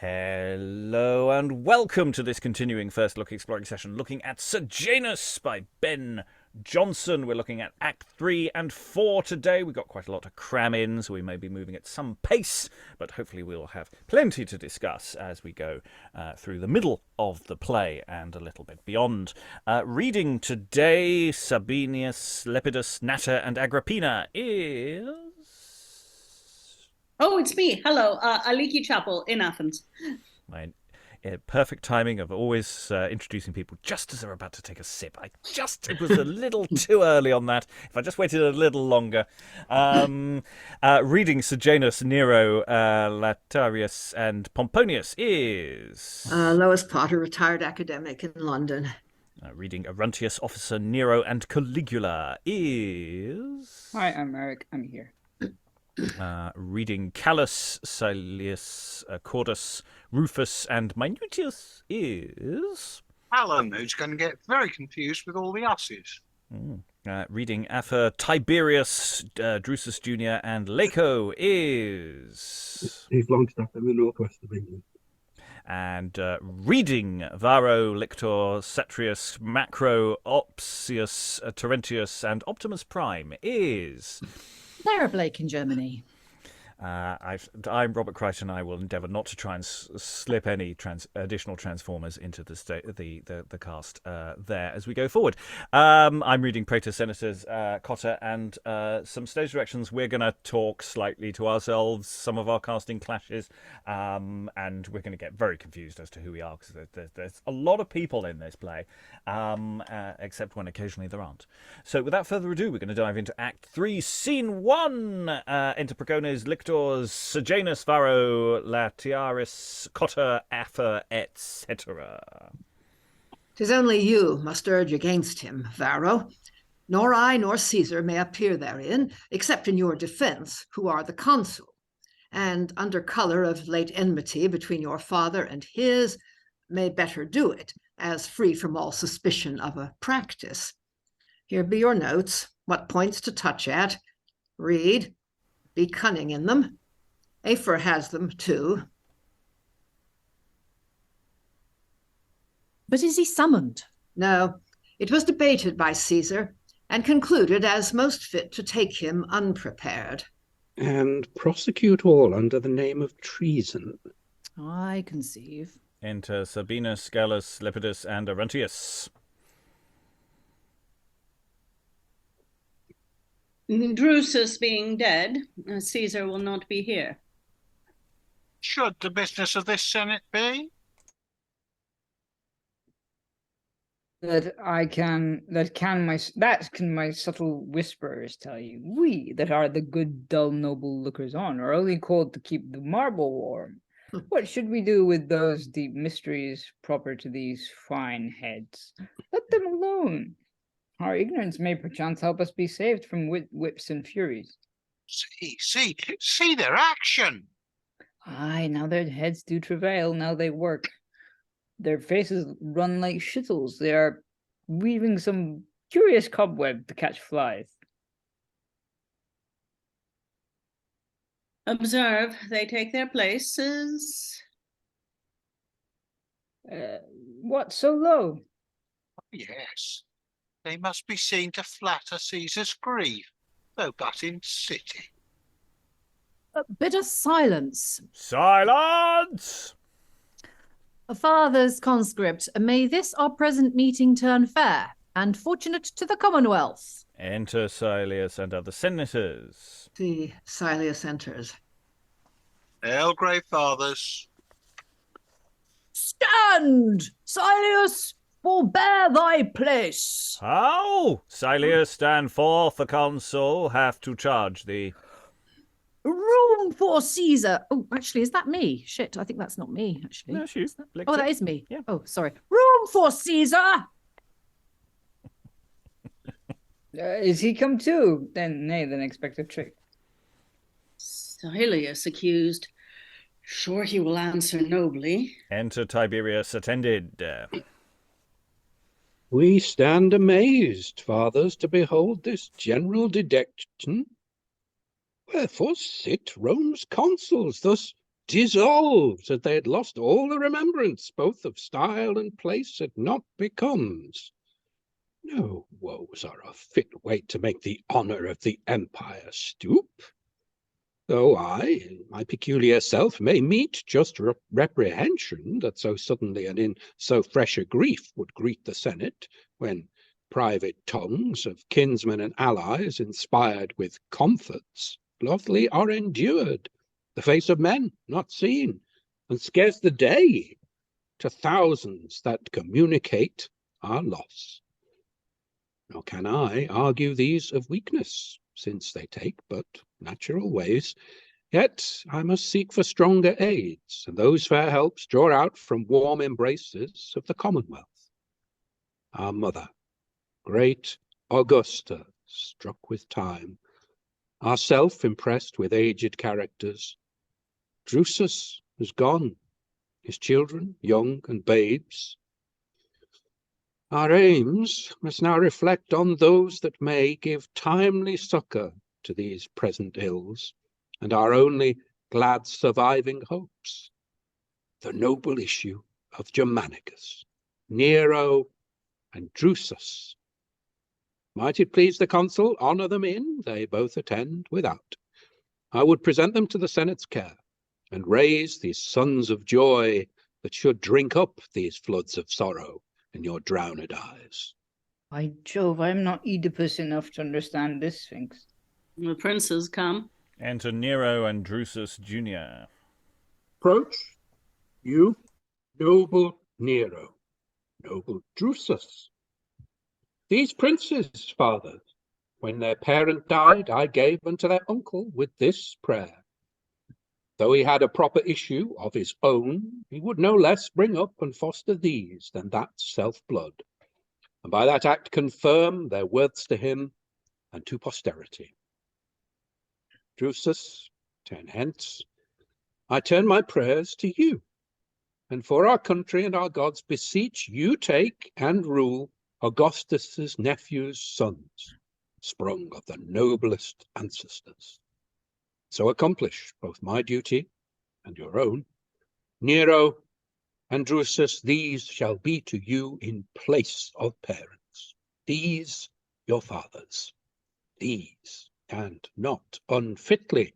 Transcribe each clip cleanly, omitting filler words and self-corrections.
Hello and welcome to this continuing First Look exploring session looking at Sejanus by Ben Jonson. We're looking at Act 3 and 4 today. We've got quite a lot to cram in, so we may be moving at some pace, but hopefully we'll have plenty to discuss as we go through the middle of the play and a little bit beyond. Reading today, Sabinius, Lepidus, Natta and Agrippina is... Oh, it's me. Hello, Aliki Chapple in Athens. Perfect timing of always introducing people just as they're about to take a sip. It was a little too early on that. If I just waited a little longer. Reading Sejanus, Nero, Latiaris and Pomponius is... Lois Potter, retired academic in London. Reading Arruntius, officer Nero and Caligula is... Hi, I'm Eric. I'm here. Reading Gallus, Silius, Cordus, Rufus, and Minutius is... Alan, who's going to get very confused with all the Opsius. Reading Afer, Tiberius, Drusus Jr., and Laco is... He's Longstaffe in the northwest of England. And reading Varro, Lictor, Satrius, Macro, Opsius, Terentius, and Optimus Prime is... They're Blake in Germany. I'm Robert Crighton. I will endeavour not to try and slip any additional Transformers into the cast there as we go forward. I'm reading Praetor Senators, Cotta, and some stage directions. We're going to talk slightly to ourselves, some of our casting clashes, and we're going to get very confused as to who we are, because there's a lot of people in this play, except when occasionally there aren't. So without further ado, we're going to dive into Act 3, Scene 1. Enter Progones, Lictor, Sejanus, Varro, Latiaris, Cotta, Afer, etc. 'Tis only you must urge against him, Varro. Nor I nor Caesar may appear therein, except in your defence, who are the consul, and under colour of late enmity between your father and his, may better do it, as free from all suspicion of a practice. Here be your notes, what points to touch at. Read. Be cunning in them. Afer has them too. But is he summoned? No, it was debated by Caesar and concluded as most fit to take him unprepared. And prosecute all under the name of treason. I conceive. Enter Sabinus, Gallus, Lepidus, and Arruntius. Drusus being dead, Caesar will not be here. Should the business of this Senate be? That can my subtle whisperers tell you. We that are the good, dull, noble lookers on are only called to keep the marble warm. What should we do with those deep mysteries proper to these fine heads? Let them alone. Our ignorance may perchance help us be saved from whips and furies. See their action! Aye, now their heads do travail, now they work. Their faces run like shittles. They are weaving some curious cobweb to catch flies. Observe, they take their places. What so low? Yes, they must be seen to flatter Caesar's grief, though but in city. A bit of silence. Silence! Father's conscript, may this our present meeting turn fair and fortunate to the Commonwealth. Enter Silius and other senators. See, Silius enters. Hail, great fathers. Stand! Silius, forbear thy place. How? Silius, stand forth, the consul hath to charge thee. Room for Caesar. Oh, actually, is that me? Shit, I think that's not me, actually. No, she. Oh, that is me. Yeah. Oh, sorry. Room for Caesar! Is he come too? Then expect a trick. Silius accused. Sure he will answer nobly. Enter Tiberius attended. We stand amazed, fathers, to behold this general dejection. Wherefore sit Rome's consuls thus dissolved, that they had lost all the remembrance, both of style and place, it not becomes. No woes are a fit weight to make the honour of the empire stoop. Though I, my peculiar self, may meet just reprehension that so suddenly and in so fresh a grief would greet the Senate, when private tongues of kinsmen and allies, inspired with comforts, loftily are endured, the face of men not seen, and scarce the day, to thousands that communicate our loss. Nor can I argue these of weakness, since they take but natural ways. Yet I must seek for stronger aids, and those fair helps draw out from warm embraces of the Commonwealth. Our mother, great Augusta, struck with time, ourself impressed with aged characters. Drusus is gone, his children, young and babes. Our aims must now reflect on those that may give timely succour to these present ills, and our only glad surviving hopes, the noble issue of Germanicus, Nero, and Drusus. Might it please the consul, honour them in, they both attend without. I would present them to the Senate's care, and raise these sons of joy that should drink up these floods of sorrow in your drowned eyes. By Jove, I am not Oedipus enough to understand this Sphinx. The princes come. Enter Nero and Drusus Jr. Approach, you, noble Nero, noble Drusus. These princes, fathers, when their parent died, I gave unto their uncle with this prayer. Though he had a proper issue of his own, he would no less bring up and foster these than that self-blood, and by that act confirm their worths to him and to posterity. Drusus, turn hence. I turn my prayers to you, and for our country and our gods beseech you take and rule Augustus's nephew's sons, sprung of the noblest ancestors. So accomplish both my duty and your own. Nero and Drusus, these shall be to you in place of parents. These your fathers. These, and not unfitly,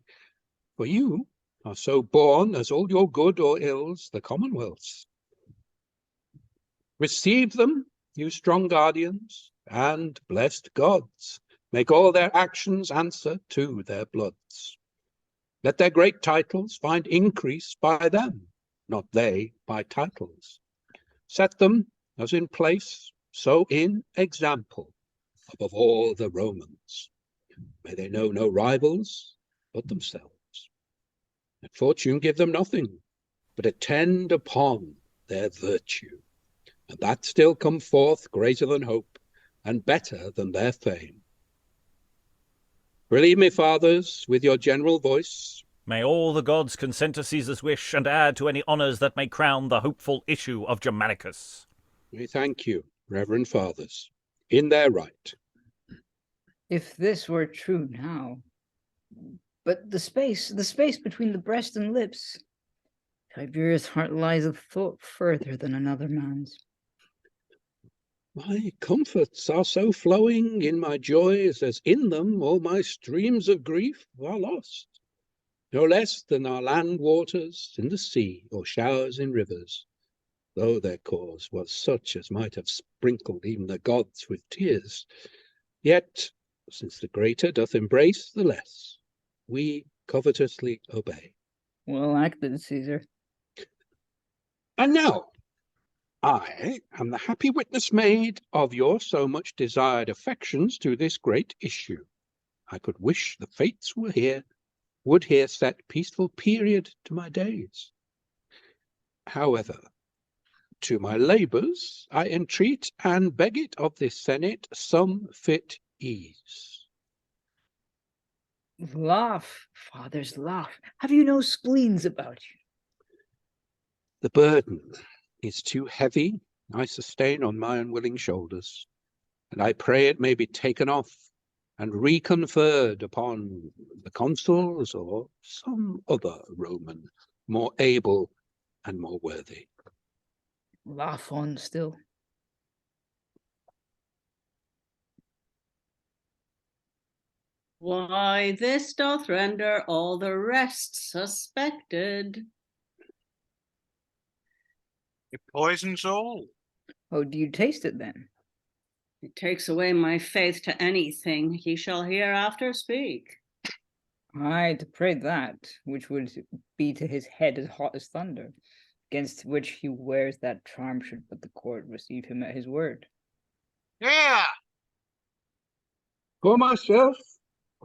for you are so born as all your good or ills the Commonwealth's. Receive them, you strong guardians, and blessed gods make all their actions answer to their bloods. Let their great titles find increase by them, not they by titles. Set them as in place, so in example, above all the Romans. May they know no rivals but themselves. Let fortune give them nothing, but attend upon their virtue, and that still come forth greater than hope, and better than their fame. Relieve me, fathers, with your general voice. May all the gods consent to Caesar's wish, and add to any honours that may crown the hopeful issue of Germanicus. We thank you, reverend fathers, in their right. If this were true now, but the space between the breast and lips, Tiberius' heart lies a thought further than another man's. My comforts are so flowing in my joys, as in them all my streams of grief are lost, no less than our land waters in the sea, or showers in rivers, though their cause was such as might have sprinkled even the gods with tears. Yet, since the greater doth embrace the less, we covetously obey. Well acted, Caesar. And now, I am the happy witness made of your so much desired affections to this great issue. I could wish the fates would here set peaceful period to my days. However, to my labours I entreat and beg it of this Senate some fit ease. Laugh, fathers, laugh. Have you no spleens about you? The burden is too heavy I sustain on my unwilling shoulders, and I pray it may be taken off and reconferred upon the consuls or some other Roman more able, and more worthy. Laugh on still. Why, this doth render all the rest suspected. It poisons all. Oh, do you taste it then? It takes away my faith to anything ye shall hereafter speak. Aye, to pray that, which would be to his head as hot as thunder, against which he wears that charm should but the court receive him at his word. Yeah, For myself,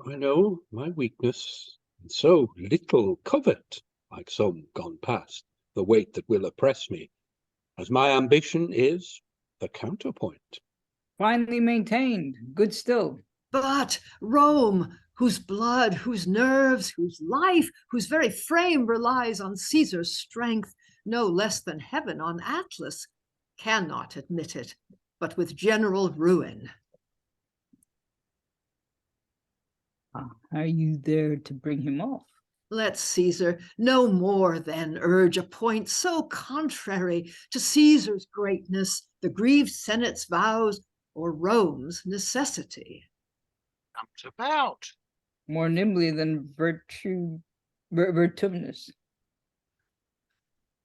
I know my weakness, and so little covet, like some gone past, the weight that will oppress me, as my ambition is the counterpoint. Finely maintained, good still. But Rome, whose blood, whose nerves, whose life, whose very frame relies on Caesar's strength, no less than heaven on Atlas, cannot admit it, but with general ruin. Are you there to bring him off? Let Caesar no more then urge a point so contrary to Caesar's greatness, the grieved Senate's vows, or Rome's necessity. comes about. More nimbly than Vertumnus.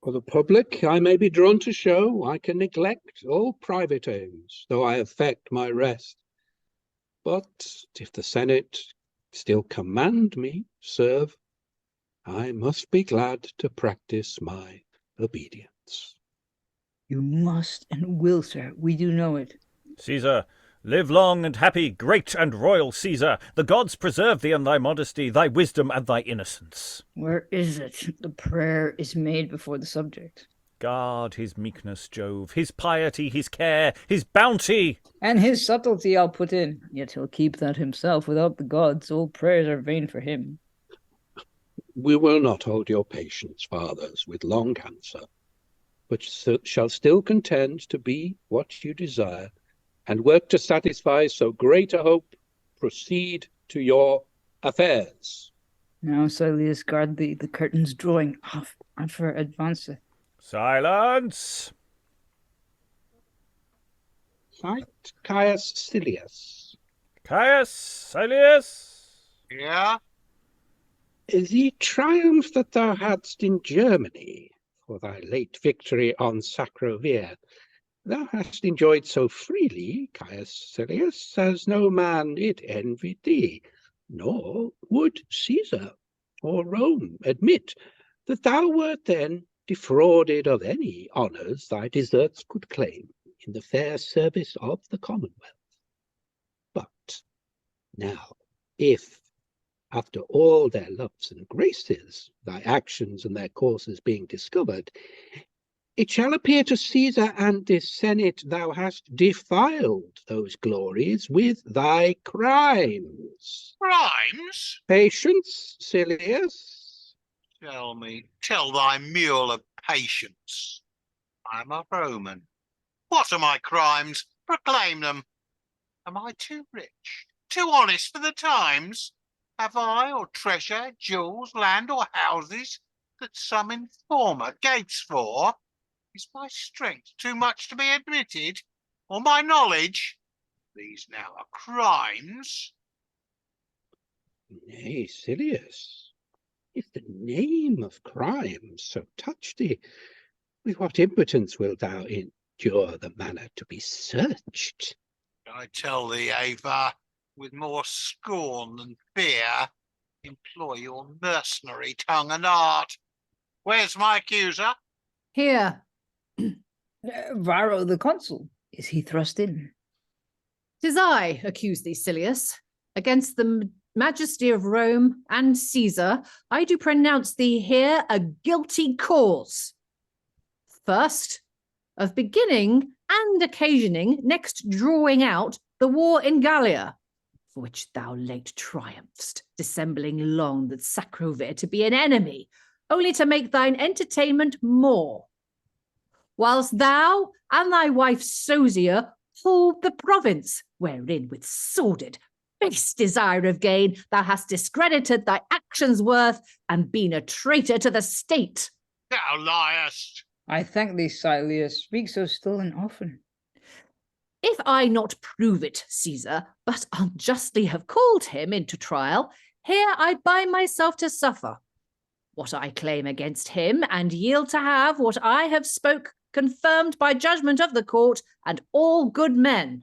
For the public, I may be drawn to show I can neglect all private aims, though I affect my rest. But if the Senate still command me serve, I must be glad to practice my obedience. You must and will, sir. We do know it. Caesar, live long and happy, great and royal Caesar. The gods preserve thee and thy modesty, thy wisdom and thy innocence. Where is it? The prayer is made before the subject. Guard his meekness, Jove, his piety, his care, his bounty. And his subtlety I'll put in. Yet he'll keep that himself. Without the gods, all prayers are vain for him. We will not hold your patience, fathers, with long answer, but shall still contend to be what you desire, and work to satisfy so great a hope. Proceed to your affairs. Now, Silius, guard thee. The curtain's drawing off. Afer advanceth. Silence! Cite Caius Silius. Caius, Silius. Yeah, The triumph that thou hadst in Germany for thy late victory on Sacrovia, thou hast enjoyed so freely, Caius Silius, as no man it envied thee, nor would Caesar or Rome admit that thou wert then defrauded of any honours thy deserts could claim in the fair service of the Commonwealth. But now, if after all their loves and graces, thy actions and their courses being discovered, it shall appear to Caesar and this Senate thou hast defiled those glories with thy crimes. crimes? Patience, Silius. Tell thy mule of patience. I'm a Roman. What are my crimes? Proclaim them. Am I too rich, too honest for the times? Have I or treasure, jewels, land, or houses that some informer gates for? Is my strength too much to be admitted, or my knowledge? These now are crimes. Nay, Silius, if the name of crime so touch thee, with what impotence wilt thou endure the manner to be searched? I tell thee, Afer, with more scorn than fear, employ your mercenary tongue and art. Where's my accuser? Here. Varro the consul. Is he thrust in? 'Tis I accuse thee, Silius. Against the majesty of Rome and Caesar, I do pronounce thee here a guilty cause. First, of beginning and occasioning, next drawing out, the war in Gallia, for which thou late triumphst, dissembling long that Sacrovir to be an enemy, only to make thine entertainment more. Whilst thou and thy wife Sosia hold the province, wherein with sordid base desire of gain, thou hast discredited thy actions' worth and been a traitor to the state. Thou liest. I thank thee, Silius. Speak so still and often. If I not prove it, Caesar, but unjustly have called him into trial, here I bind myself to suffer what I claim against him, and yield to have what I have spoke confirmed by judgment of the court and all good men.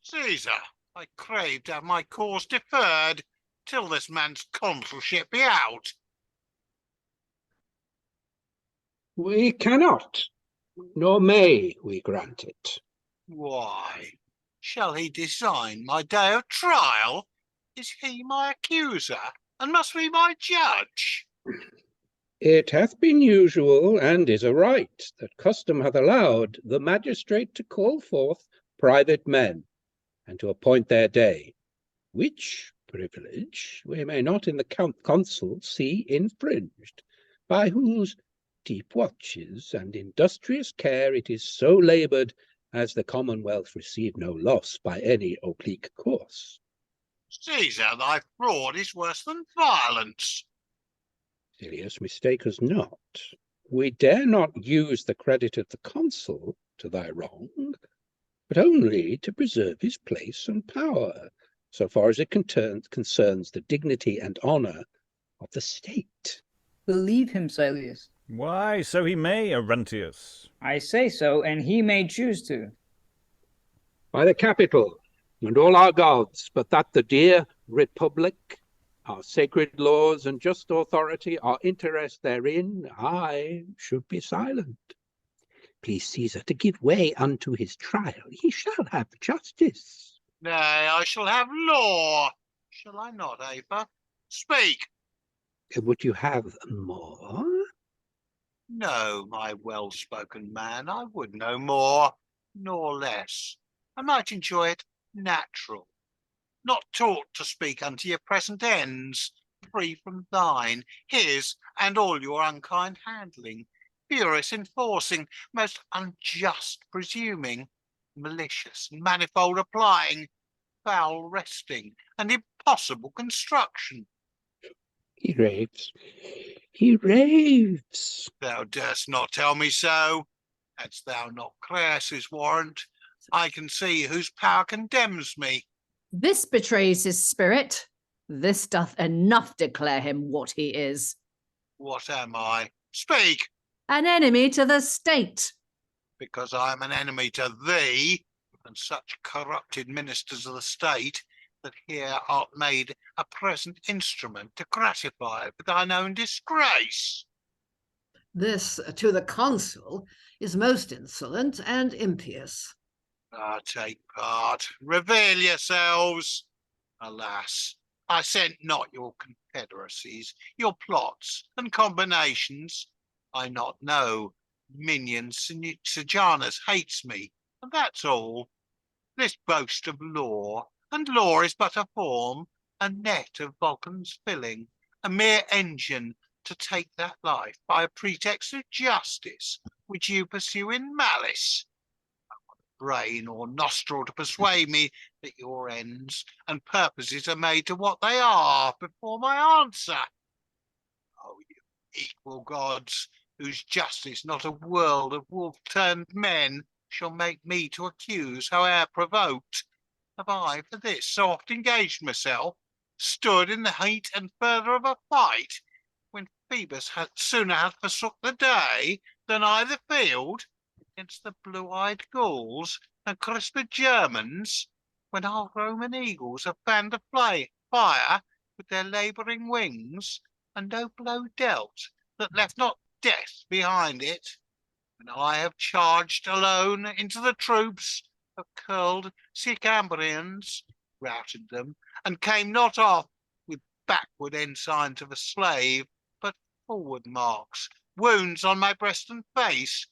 Caesar, I crave to have my cause deferred till this man's consulship be out. We cannot, nor may we grant it. Why? Shall he design my day of trial? Is he my accuser, and must be my judge? It hath been usual, and is a right, that custom hath allowed the magistrate to call forth private men, and to appoint their day, which privilege we may not in the consul see infringed, by whose deep watches and industrious care it is so laboured as the Commonwealth receive no loss by any oblique course. Caesar, thy fraud is worse than violence. Silius, mistake us not. We dare not use the credit of the consul to thy wrong, but only to preserve his place and power, so far as it concerns the dignity and honour of the state. Believe him, Silius. Why, so he may, Arruntius. I say so, and he may choose to. By the Capitol, and all our gods, but that the dear Republic, our sacred laws and just authority, our interest therein, I should be silent. Please Caesar to give way unto his trial. He shall have justice. Nay, I shall have law. Shall I not, Afer? Speak. Would you have more? No, my well-spoken man, I would no more, nor less. I might enjoy it natural, not taught to speak unto your present ends, free from thine, his, and all your unkind handling, furious enforcing, most unjust presuming, malicious and manifold applying, foul resting, and impossible construction. He raves. He raves. Thou durst not tell me so. Hadst thou not Crassus' warrant, I can see whose power condemns me. This betrays his spirit. This doth enough declare him what he is. What am I? Speak, An enemy to the state. because I am an enemy to thee, and such corrupted ministers of the state, that here art made a present instrument to gratify with thine own disgrace. This to the consul is most insolent and impious. Ah, take part, reveal yourselves. Alas, I sent not your confederacies, your plots and combinations. I not know minion Sejanus hates me, and that's all. This boast of law, and law is but a form, a net of Vulcan's filling, a mere engine to take that life by a pretext of justice, which you pursue in malice. Brain or nostril to persuade me that your ends and purposes are made to what they are before my answer. Oh, you equal gods, whose justice not a world of wolf-turned men shall make me to accuse, howe'er provoked, have I for this so oft engaged myself, stood in the heat and further of a fight, when Phoebus sooner hath forsook the day than I the field, against the blue-eyed Gauls and crisped Germans, when our Roman eagles have fanned the fire with their labouring wings, and no blow dealt that left not death behind it, when I have charged alone into the troops of curled Sicambrians, routed them, and came not off with backward ensigns of a slave, but forward marks, wounds on my breast and face,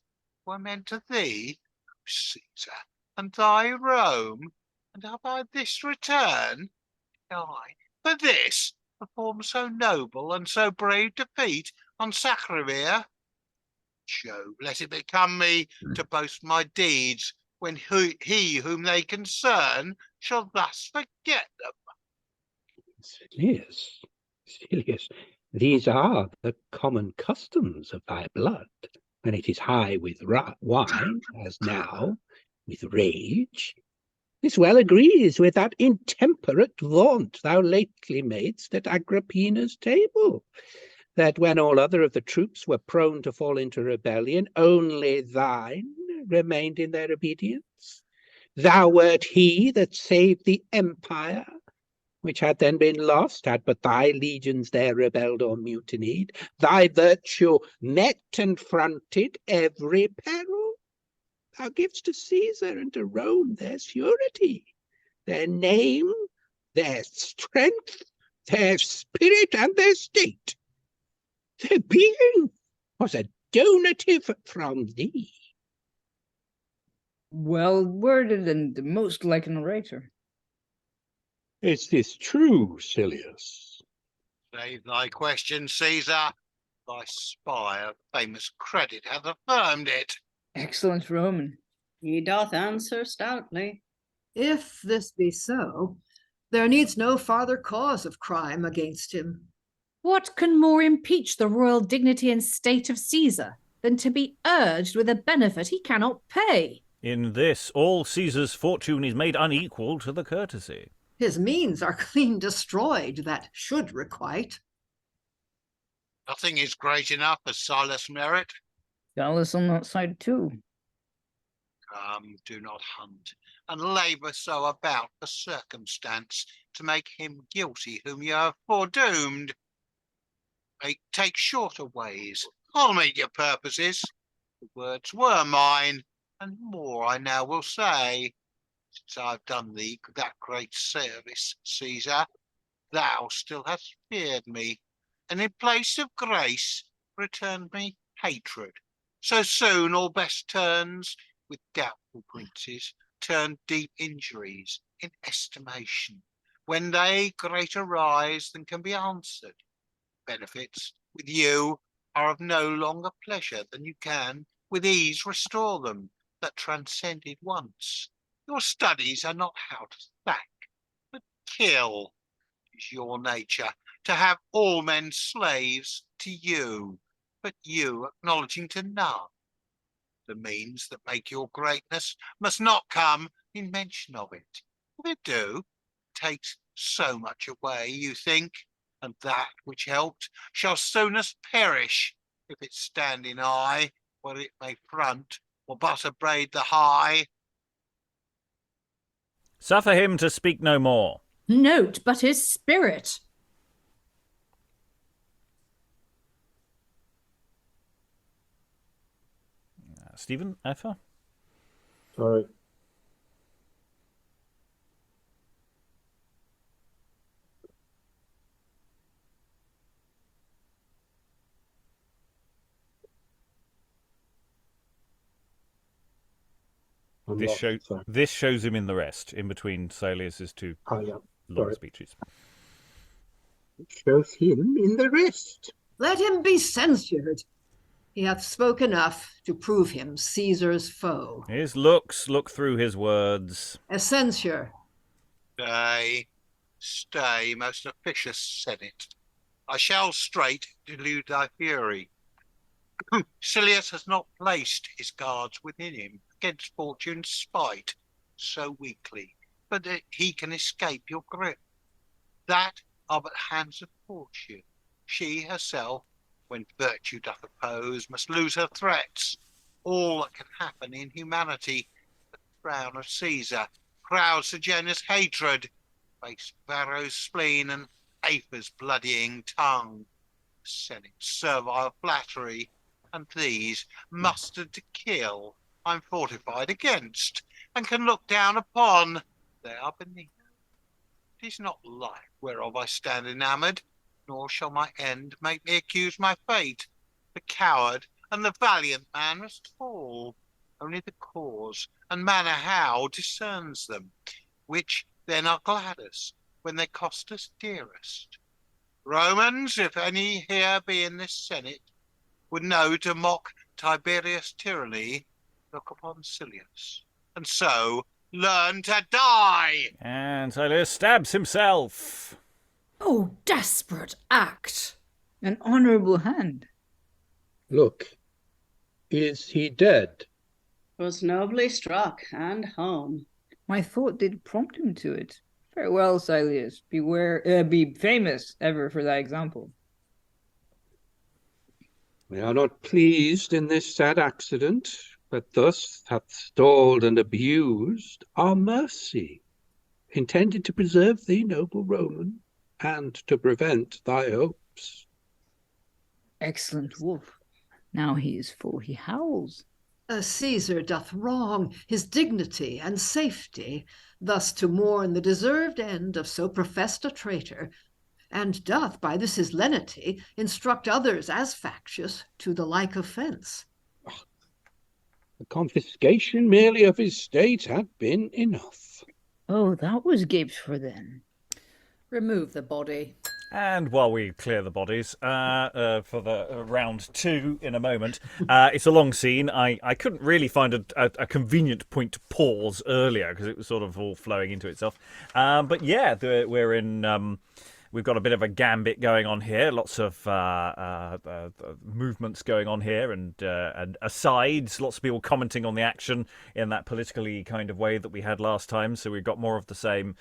were meant to thee, Caesar, and thy Rome, and have I this return? I, for this, perform so noble and so brave defeat on Sacrivia? Jove, let it become me to boast my deeds when he whom they concern shall thus forget them. Silius, these are the common customs of thy blood, when it is high with wine, as now, with rage. This well agrees with that intemperate vaunt thou lately madest at Agrippina's table, that when all other of the troops were prone to fall into rebellion, only thine remained in their obedience. Thou wert he that saved the empire, which had then been lost, had but thy legions there rebelled or mutinied. Thy virtue met and fronted every peril. Thou givest to Caesar and to Rome their surety, their name, their strength, their spirit, and their state. Their being was a donative from thee. Well worded and most like an orator. Is this true, Silius? Save thy question, Caesar. Thy spy of famous credit hath affirmed it. Excellent Roman. He doth answer stoutly. If this be so, there needs no farther cause of crime against him. What can more impeach the royal dignity and state of Caesar than to be urged with a benefit he cannot pay? In this, all Caesar's fortune is made unequal to the courtesy. His means are clean destroyed that should requite. Nothing is great enough for Silas' merit. Gallus on that side too. Come, do not hunt, and labour so about for circumstance to make him guilty whom you have foredoomed. Take shorter ways. I'll meet your purposes. The words were mine, and more I now will say. Since I've done thee that great service, Caesar, thou still hast feared me, and in place of grace returned me hatred. So soon all best turns, with doubtful princes, turn deep injuries in estimation, when they greater rise than can be answered. Benefits with you are of no longer pleasure than you can with ease restore them that transcended once. Your studies are not how to thank, but kill. It is your nature to have all men slaves to you, but you acknowledging to none. The means that make your greatness must not come in mention of it. If it do, it takes so much away, you think, and that which helped shall soonest perish, if it stand in eye, where it may front, or but abrade the high. Suffer him to speak no more. Note but his spirit. Stephen, Afer? Sorry. This shows him in the rest, in between Silius's two long speeches. It shows him in the rest. Let him be censured. He hath spoke enough to prove him Caesar's foe. His looks look through his words. A censure. Stay, most officious Senate. I shall straight delude thy fury. Silius has not placed his guards within him against fortune's spite so weakly, but that he can escape your grip. That are but hands of fortune. She herself, when virtue doth oppose, must lose her threats. All that can happen in humanity, the crown of Caesar, proud Sejanus' hatred, base Varro's spleen and Afer's bloodying tongue, Senate's servile flattery, and these, mustered to kill, I'm fortified against, and can look down upon. They are beneath. It is not life whereof I stand enamoured, nor shall my end make me accuse my fate. The coward and the valiant man must fall. Only the cause and manner how discerns them, which then are gladdest, when they cost us dearest. Romans, if any here be in this Senate, would know to mock Tiberius' tyranny, look upon Silius. and so learn to die. And Silius stabs himself. Oh, desperate act! An honourable hand. Look, is he dead? Was nobly struck and home. My thought did prompt him to it. Farewell, Silius. Be famous ever for thy example. We are not pleased in this sad accident, but thus hath stalled and abused our mercy, intended to preserve thee, noble Roman, and to prevent thy hopes. Excellent wolf. Now he is full, he howls. Caesar doth wrong his dignity and safety, thus to mourn the deserved end of so professed a traitor, and doth by this his lenity instruct others as factious to the like offence. The confiscation merely of his state had been enough. Oh, that was gaped for then. Remove the body. And while we clear the bodies for the round 2 in a moment, it's a long scene. I couldn't really find a convenient point to pause earlier because it was sort of all flowing into itself. But yeah, we're in... We've got a bit of a gambit going on here, lots of movements going on here, and asides, lots of people commenting on the action in that politically kind of way that we had last time. So we've got more of the same.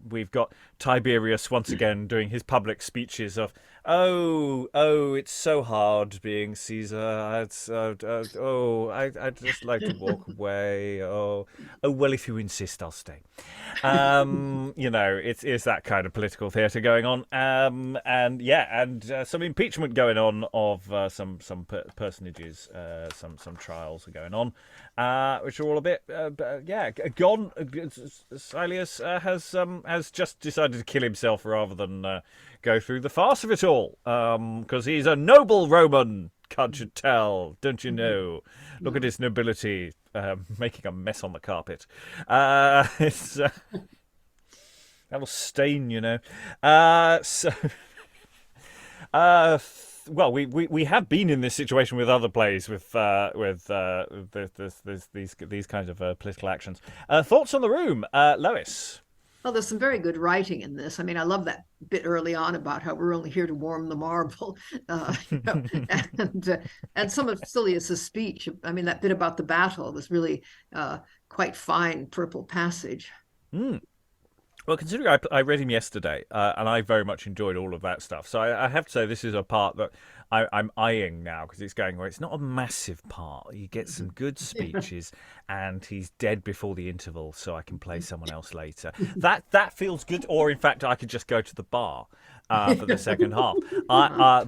We've got Tiberius once again doing his public speeches of, oh, it's so hard being Caesar. It's I'd just like to walk away. Oh, well, if you insist, I'll stay. It's that kind of political theatre going on, and some impeachment going on of some personages. Some trials are going on, which are all a bit gone. Silius has just decided to kill himself rather than go through the farce of it all, because he's a noble Roman. Can't you tell? Don't you know? Look at his nobility, making a mess on the carpet. It's that'll stain, you know. Well, we have been in this situation with other plays with these kinds of political actions. Thoughts on the room, Lois? Well, there's some very good writing in this. I mean, I love that bit early on about how we're only here to warm the marble, and some of Silius's speech. I mean, that bit about the battle was really quite fine purple passage. Well, considering I read him yesterday, and I very much enjoyed all of that stuff, so I have to say this is a part that I'm eyeing now because it's going where it's not a massive part. You get some good speeches, and he's dead before the interval, so I can play someone else later. That feels good. Or in fact, I could just go to the bar for the second half.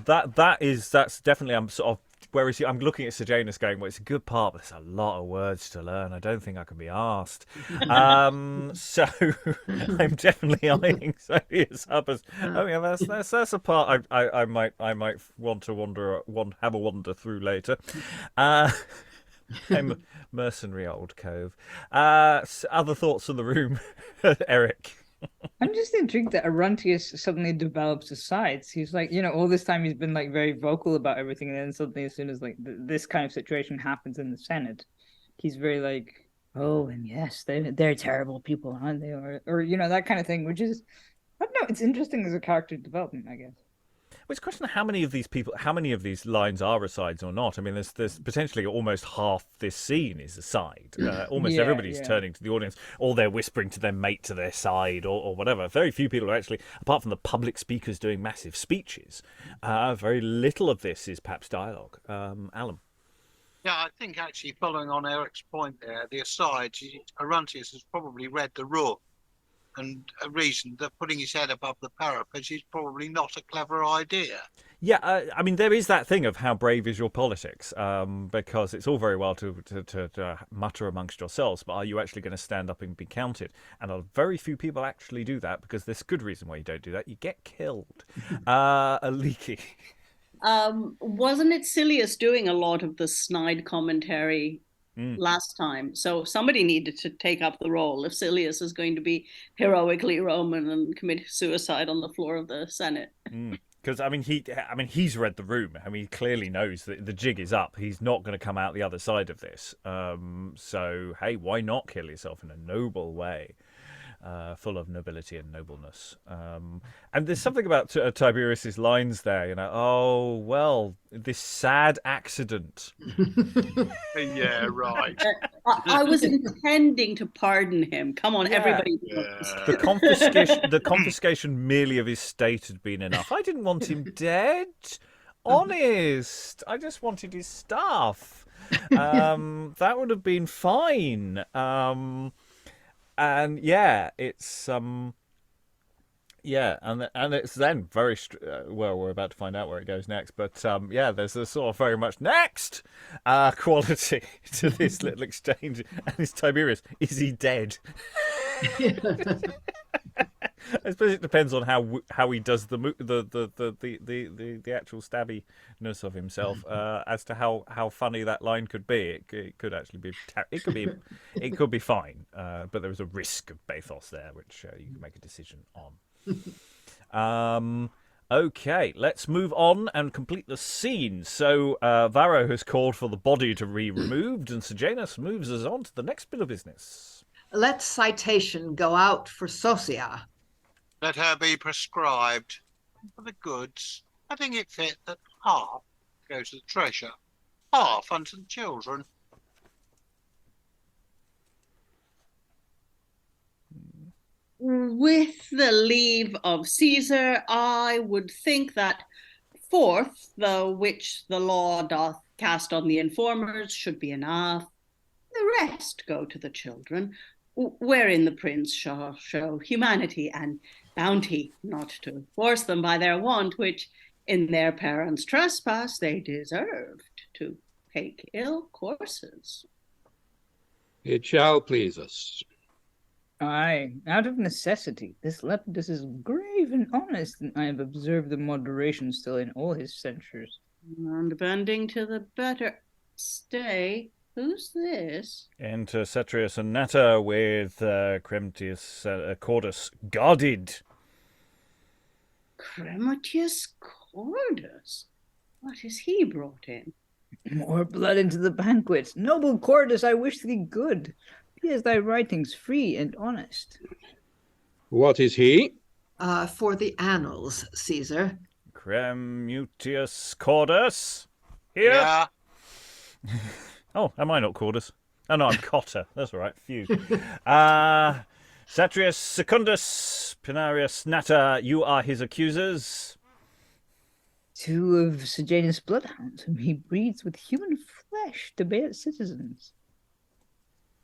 That's definitely sort of. Whereas I'm looking at Sejanus going, well, it's a good part, but there's a lot of words to learn. I don't think I can be asked. So I'm definitely eyeing Silius up as, oh yeah, that's a part I might want to have a wander through later. I'm a mercenary old cove. Other thoughts on the room, Eric? I'm just intrigued that Arruntius suddenly develops his sides. He's like, all this time he's been like very vocal about everything, and then suddenly, as soon as like this kind of situation happens in the Senate, he's very like, oh, and yes, they're terrible people, aren't they? Or that kind of thing, which is, I don't know, it's interesting as a character development, I guess. Well, it's a question of how many of these lines are asides or not. I mean, there's potentially almost half this scene is aside. Almost everybody's turning to the audience, or they're whispering to their mate to their side, or whatever. Very few people are actually, apart from the public speakers doing massive speeches, very little of this is perhaps dialogue. Alan? Yeah, I think actually following on Eric's point there, the asides, Arruntius has probably read the room. And a reason that putting his head above the parapet is probably not a clever idea. Yeah, I mean, there is that thing of how brave is your politics, because it's all very well to mutter amongst yourselves, but are you actually going to stand up and be counted? And very few people actually do that, because there's good reason why you don't do that. You get killed. Aliki. Wasn't it Silius doing a lot of the snide commentary last time? So somebody needed to take up the role if Silius is going to be heroically Roman and commit suicide on the floor of the Senate. Because he's read the room. I mean, he clearly knows that the jig is up. He's not going to come out the other side of this. So hey, why not kill yourself in a noble way, full of nobility and nobleness? And there's something about Tiberius's lines there. Oh well, this sad accident. Yeah, right. I was intending to pardon him. Come on, everybody. The confiscation merely of his state had been enough. I didn't want him dead. Honest. I just wanted his stuff. That would have been fine. And yeah, it's and it's then very well, we're about to find out where it goes next, but there's a sort of very much next quality to this little exchange. And it's Tiberius. Is he dead? I suppose it depends on how he does the actual stabbiness of himself as to how funny that line could be. It could actually be it could be fine, but there was a risk of bathos there, which you can make a decision on. Okay, let's move on and complete the scene. So Varro has called for the body to be removed, and Sejanus moves us on to the next bit of business. Let citation go out for Socia. Let her be prescribed. For the goods, I think it fit that half goes to the treasure, half unto the children. With the leave of Caesar, I would think that fourth, the which the law doth cast on the informers, should be enough. The rest go to the children, wherein the prince shall show humanity and bounty, not to force them by their want, which in their parents' trespass they deserved to take ill courses. It shall please us. Aye, out of necessity. This Lepidus is grave and honest, and I have observed the moderation still in all his censures. And bending to the better. Stay. Who's this? Enter Satrius and Natta with Cremtius Cordus guarded. Cremtius Cordus? What is he brought in? More blood into the banquet. Noble Cordus, I wish thee good. Be as thy writings free and honest. What is he? For the annals, Caesar. Minutius Cordus. Here. Yeah. Oh, am I not Cordus? Oh, no, I'm Cotter. That's all right. Phew. Satrius Secundus, Pinarius Natta, you are his accusers. 2 of Sejanus' bloodhounds, whom he breeds with human flesh to bear citizens.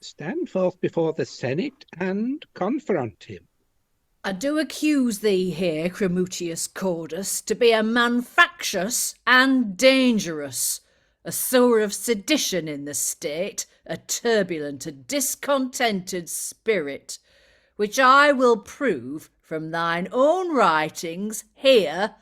Stand forth before the Senate and confront him. I do accuse thee here, Cremutius Cordus, to be a man factious and dangerous, a sower of sedition in the state, a turbulent, a discontented spirit, which I will prove from thine own writings here,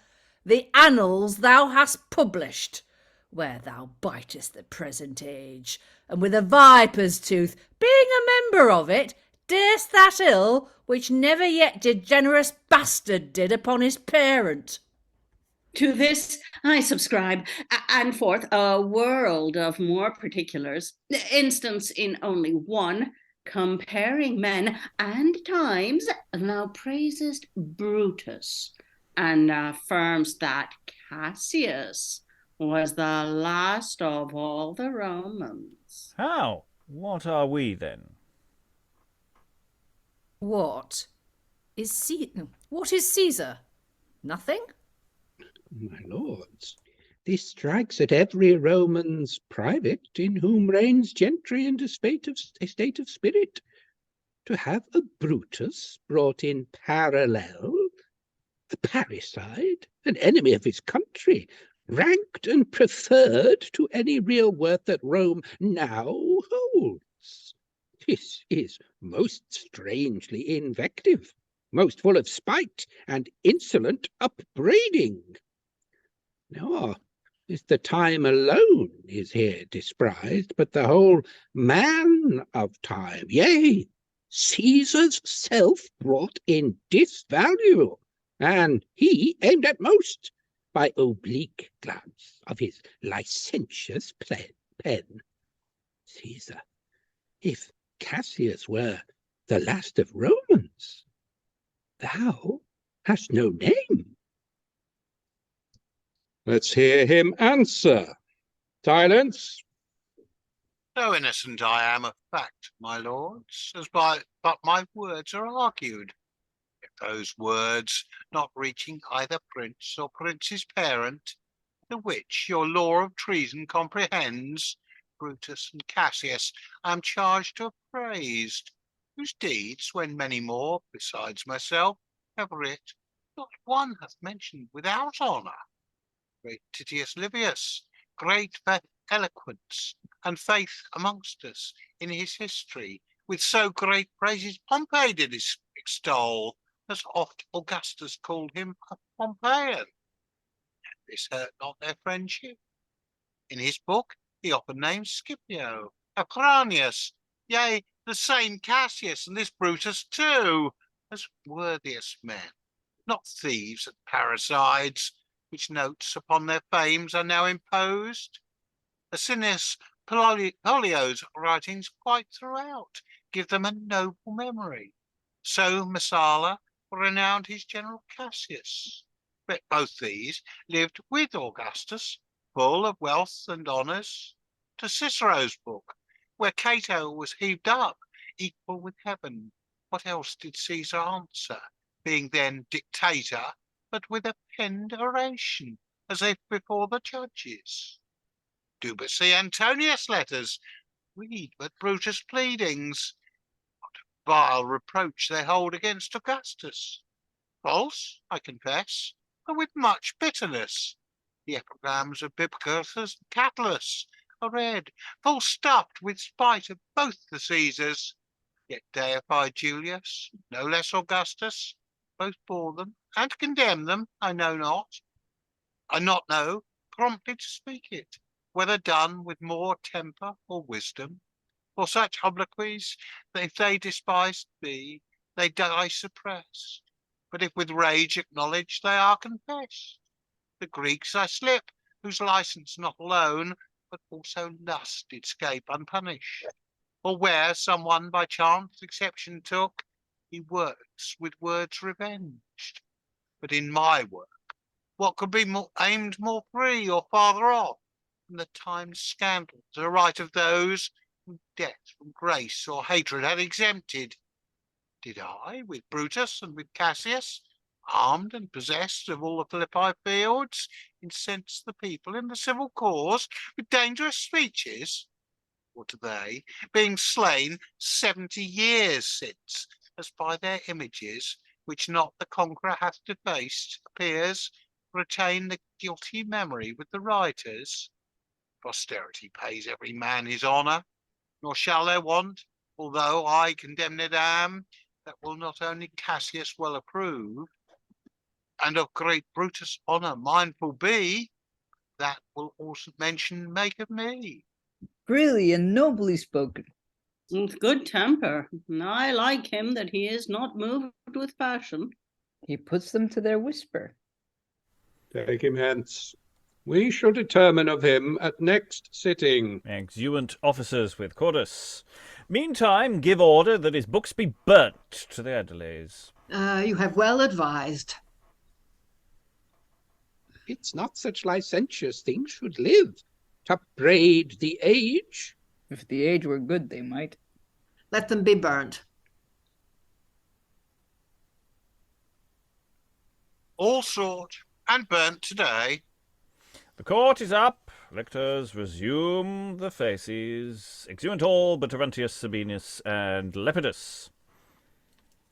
the annals thou hast published, where thou bitest the present age, and with a viper's tooth, being a member of it, darest that ill which never yet did generous bastard did upon his parent. To this I subscribe, and forth a world of more particulars, instance in only one, comparing men and times, thou praisest Brutus, and affirms that Cassius was the last of all the Romans. How? What are we then? What is Caesar? Nothing? My lords, this strikes at every Roman's private, in whom reigns gentry and a state of spirit. To have a Brutus brought in parallel, a parricide, an enemy of his country, ranked and preferred to any real worth that Rome now holds. This is most strangely invective, most full of spite and insolent upbraiding. Nor is the time alone is here disprised, but the whole man of time, yea, Caesar's self brought in disvalue, and he aimed at most, by oblique glance of his licentious pen. Caesar, if Cassius were the last of Romans, thou hast no name. Let's hear him answer. Silence. So innocent I am of fact, my lords, but my words are argued. If those words, not reaching either prince or prince's parent, the which your law of treason comprehends, Brutus and Cassius, I am charged to have praised, whose deeds, when many more, besides myself, have writ, not one hath mentioned without honour. Great Titius Livius, great for eloquence and faith amongst us in his history, with so great praises Pompey did extol, as oft Augustus called him a Pompeian. This hurt not their friendship. In his book he often names Scipio, Arruntius, yea, the same Cassius and this Brutus too, as worthiest men, not thieves and parricides, which notes upon their fames are now imposed. Asinius Pollio's writings quite throughout give them a noble memory. So Messala renowned his general Cassius. But both these lived with Augustus, full of wealth and honours. To Cicero's book, where Cato was heaved up, equal with heaven, what else did Caesar answer, being then dictator, but with a penned oration, as if before the judges? Do but see Antonius' letters, read but Brutus' pleadings. What vile reproach they hold against Augustus. False, I confess, but with much bitterness. The epigrams of Biblius and Catullus are read, full stuffed with spite of both the Caesars. Yet deified Julius, no less Augustus, both bore them and condemn them, I know not. I not know, promptly to speak it, whether done with more temper or wisdom. For such obloquies, if they despised be, they die suppressed. But if with rage acknowledged, they are confessed. The Greeks I slip, whose license not alone, but also lust did scape unpunished. Or where some one by chance exception took, he works with words revenged. But in my work, what could be aimed more free or farther off than the time's scandal to the right of those whom death from grace or hatred had exempted? Did I, with Brutus and with Cassius, armed and possessed of all the Philippi fields, incense the people in the civil cause with dangerous speeches? Or do they, being slain 70 years since, as by their images, which not the conqueror hath defaced, appears, retain the guilty memory with the writers? Posterity pays every man his honour, nor shall there want, although I condemned am, that will not only Cassius well approve, and of great Brutus' honour mindful be, that will also mention make of me. Freely and nobly spoken. With good temper. I like him that he is not moved with passion. He puts them to their whisper. Take him hence. We shall determine of him at next sitting. Exeunt officers with Cordus. Meantime, give order that his books be burnt to their delays. You have well advised. It's not such licentious things should live, to upbraid the age. If the age were good, they might. Let them be burnt. All sought and burnt today. The court is up. Lictors resume the faces. Exeunt all but Arruntius, Sabinius, and Lepidus.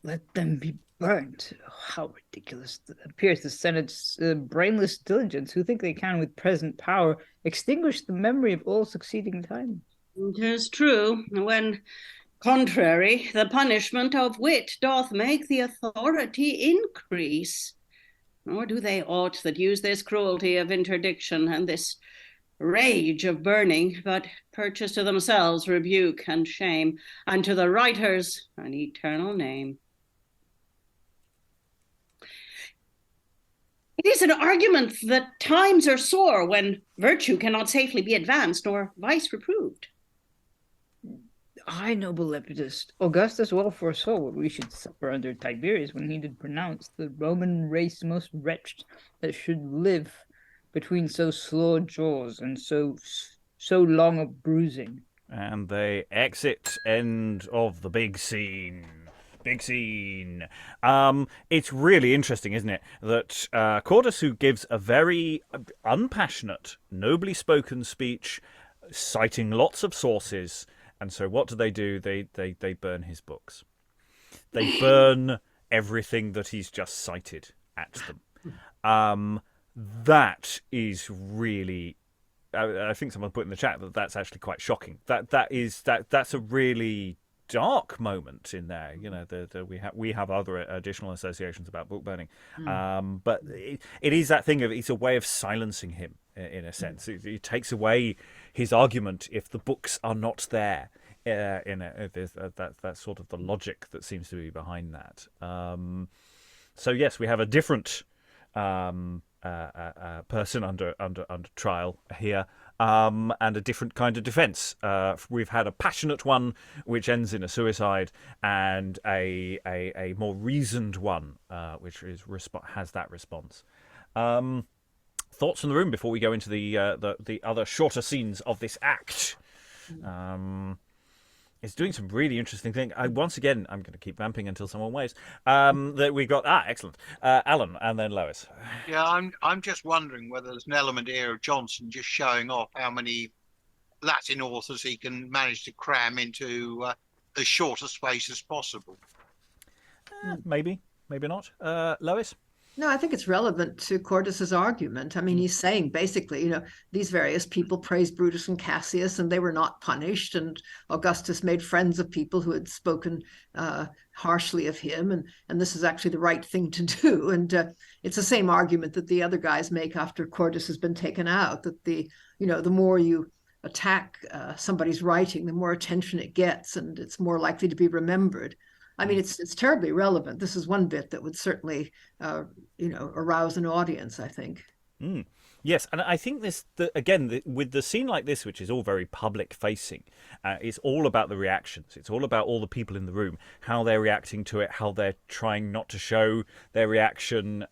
Let them be burnt. Oh, how ridiculous. It appears the Senate's brainless diligence, who think they can with present power extinguish the memory of all succeeding time. It is true, when contrary, the punishment of wit doth make the authority increase. Nor do they aught that use this cruelty of interdiction and this rage of burning, but purchase to themselves rebuke and shame, and to the writers an eternal name. It is an argument that times are sore when virtue cannot safely be advanced nor vice reproved. I, noble Lepidus, Augustus well foresaw what we should suffer under Tiberius when he did pronounce the Roman race most wretched that should live between so slow jaws and so long a bruising. And they exit. End of the big scene. Big scene. It's really interesting, isn't it, that Cordus, who gives a very unpassionate, nobly spoken speech, citing lots of sources, and so what do? They burn his books. They burn everything that he's just cited at them. That is really. I think someone put in the chat that that's actually quite shocking. That's a really dark moment in there. You know, we have other additional associations about book burning, but it is that thing of it's a way of silencing him in a sense. It takes away his argument if the books are not there. That's sort of the logic that seems to be behind that. So yes, we have a different person under trial here, and a different kind of defence. We've had a passionate one which ends in a suicide, and a more reasoned one which has that response. Thoughts from the room before we go into the other shorter scenes of this act. It's doing some really interesting things. Once again, I'm going to keep vamping until someone waves. That we got excellent. Alan and then Lois. Yeah, I'm just wondering whether there's an element here of Jonson just showing off how many Latin authors he can manage to cram into as short a space as possible. Maybe not. Lois? No, I think it's relevant to Cordus's argument. I mean, he's saying basically, you know, these various people praised Brutus and Cassius, and they were not punished. And Augustus made friends of people who had spoken harshly of him, and this is actually the right thing to do. And it's the same argument that the other guys make after Cordus has been taken out. That the more you attack somebody's writing, the more attention it gets, and it's more likely to be remembered. I mean, it's terribly relevant. This is one bit that would certainly, arouse an audience, I think. Yes, and I think with the scene like this, which is all very public-facing, it's all about the reactions. It's all about all the people in the room, how they're reacting to it, how they're trying not to show their reaction.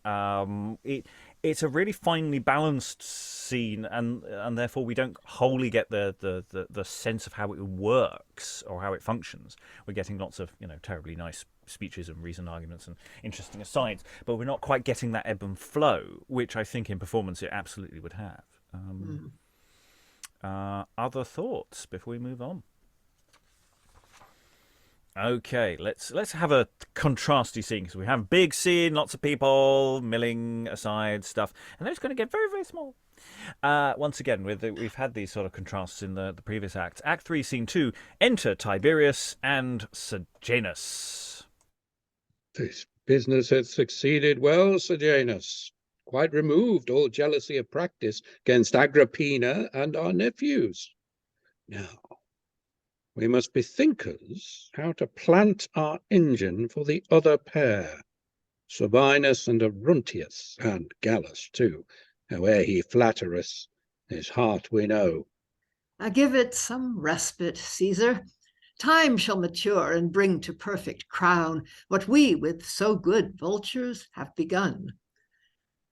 It's a really finely balanced scene, and therefore we don't wholly get the sense of how it works or how it functions. We're getting lots of terribly nice speeches and reasoned arguments and interesting asides, but we're not quite getting that ebb and flow, which I think in performance it absolutely would have. Other thoughts before we move on? Okay, let's have a contrasty scene, because we have big scene, lots of people, milling aside stuff, and then it's going to get very, very small. Once again, we've had these sort of contrasts in the previous act. Act 3, Scene 2, enter Tiberius and Sejanus. This business has succeeded well, Sejanus. Quite removed all jealousy of practice against Agrippina and our nephews. Now, we must be thinkers how to plant our engine for the other pair, Sabinius and Arruntius, and Gallus too. Howe'er he flatter us, his heart we know. Give it some respite, Caesar. Time shall mature and bring to perfect crown what we with so good vultures have begun.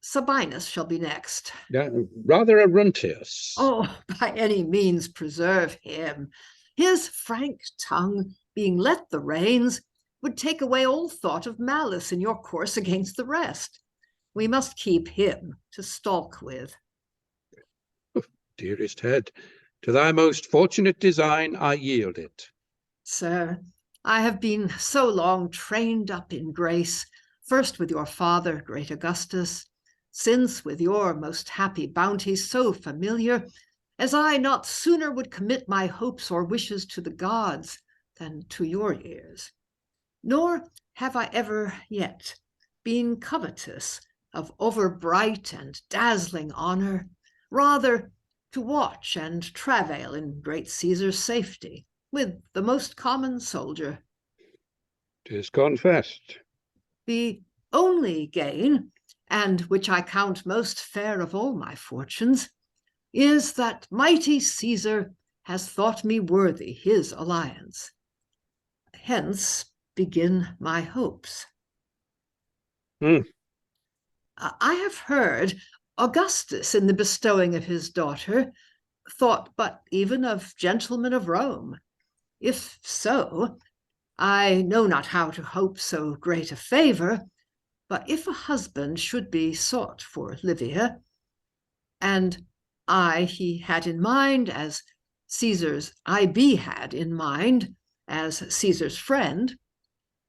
Sabinus shall be next. Rather Arruntius. Oh, by any means preserve him. His frank tongue, being let the reins, would take away all thought of malice in your course against the rest. We must keep him to stalk with. Oh, dearest head, to thy most fortunate design I yield it. Sir, I have been so long trained up in grace, first with your father, great Augustus, since with your most happy bounty so familiar, as I not sooner would commit my hopes or wishes to the gods than to your ears. Nor have I ever yet been covetous of over-bright and dazzling honor, rather to watch and travail in great Caesar's safety with the most common soldier. 'Tis confessed. The only gain, and which I count most fair of all my fortunes, is that mighty Caesar has thought me worthy his alliance. Hence begin my hopes. I have heard Augustus, in the bestowing of his daughter, thought but even of gentlemen of Rome. If so, I know not how to hope so great a favour, but if a husband should be sought for Livia, and he had in mind as Caesar's, I be had in mind as Caesar's friend,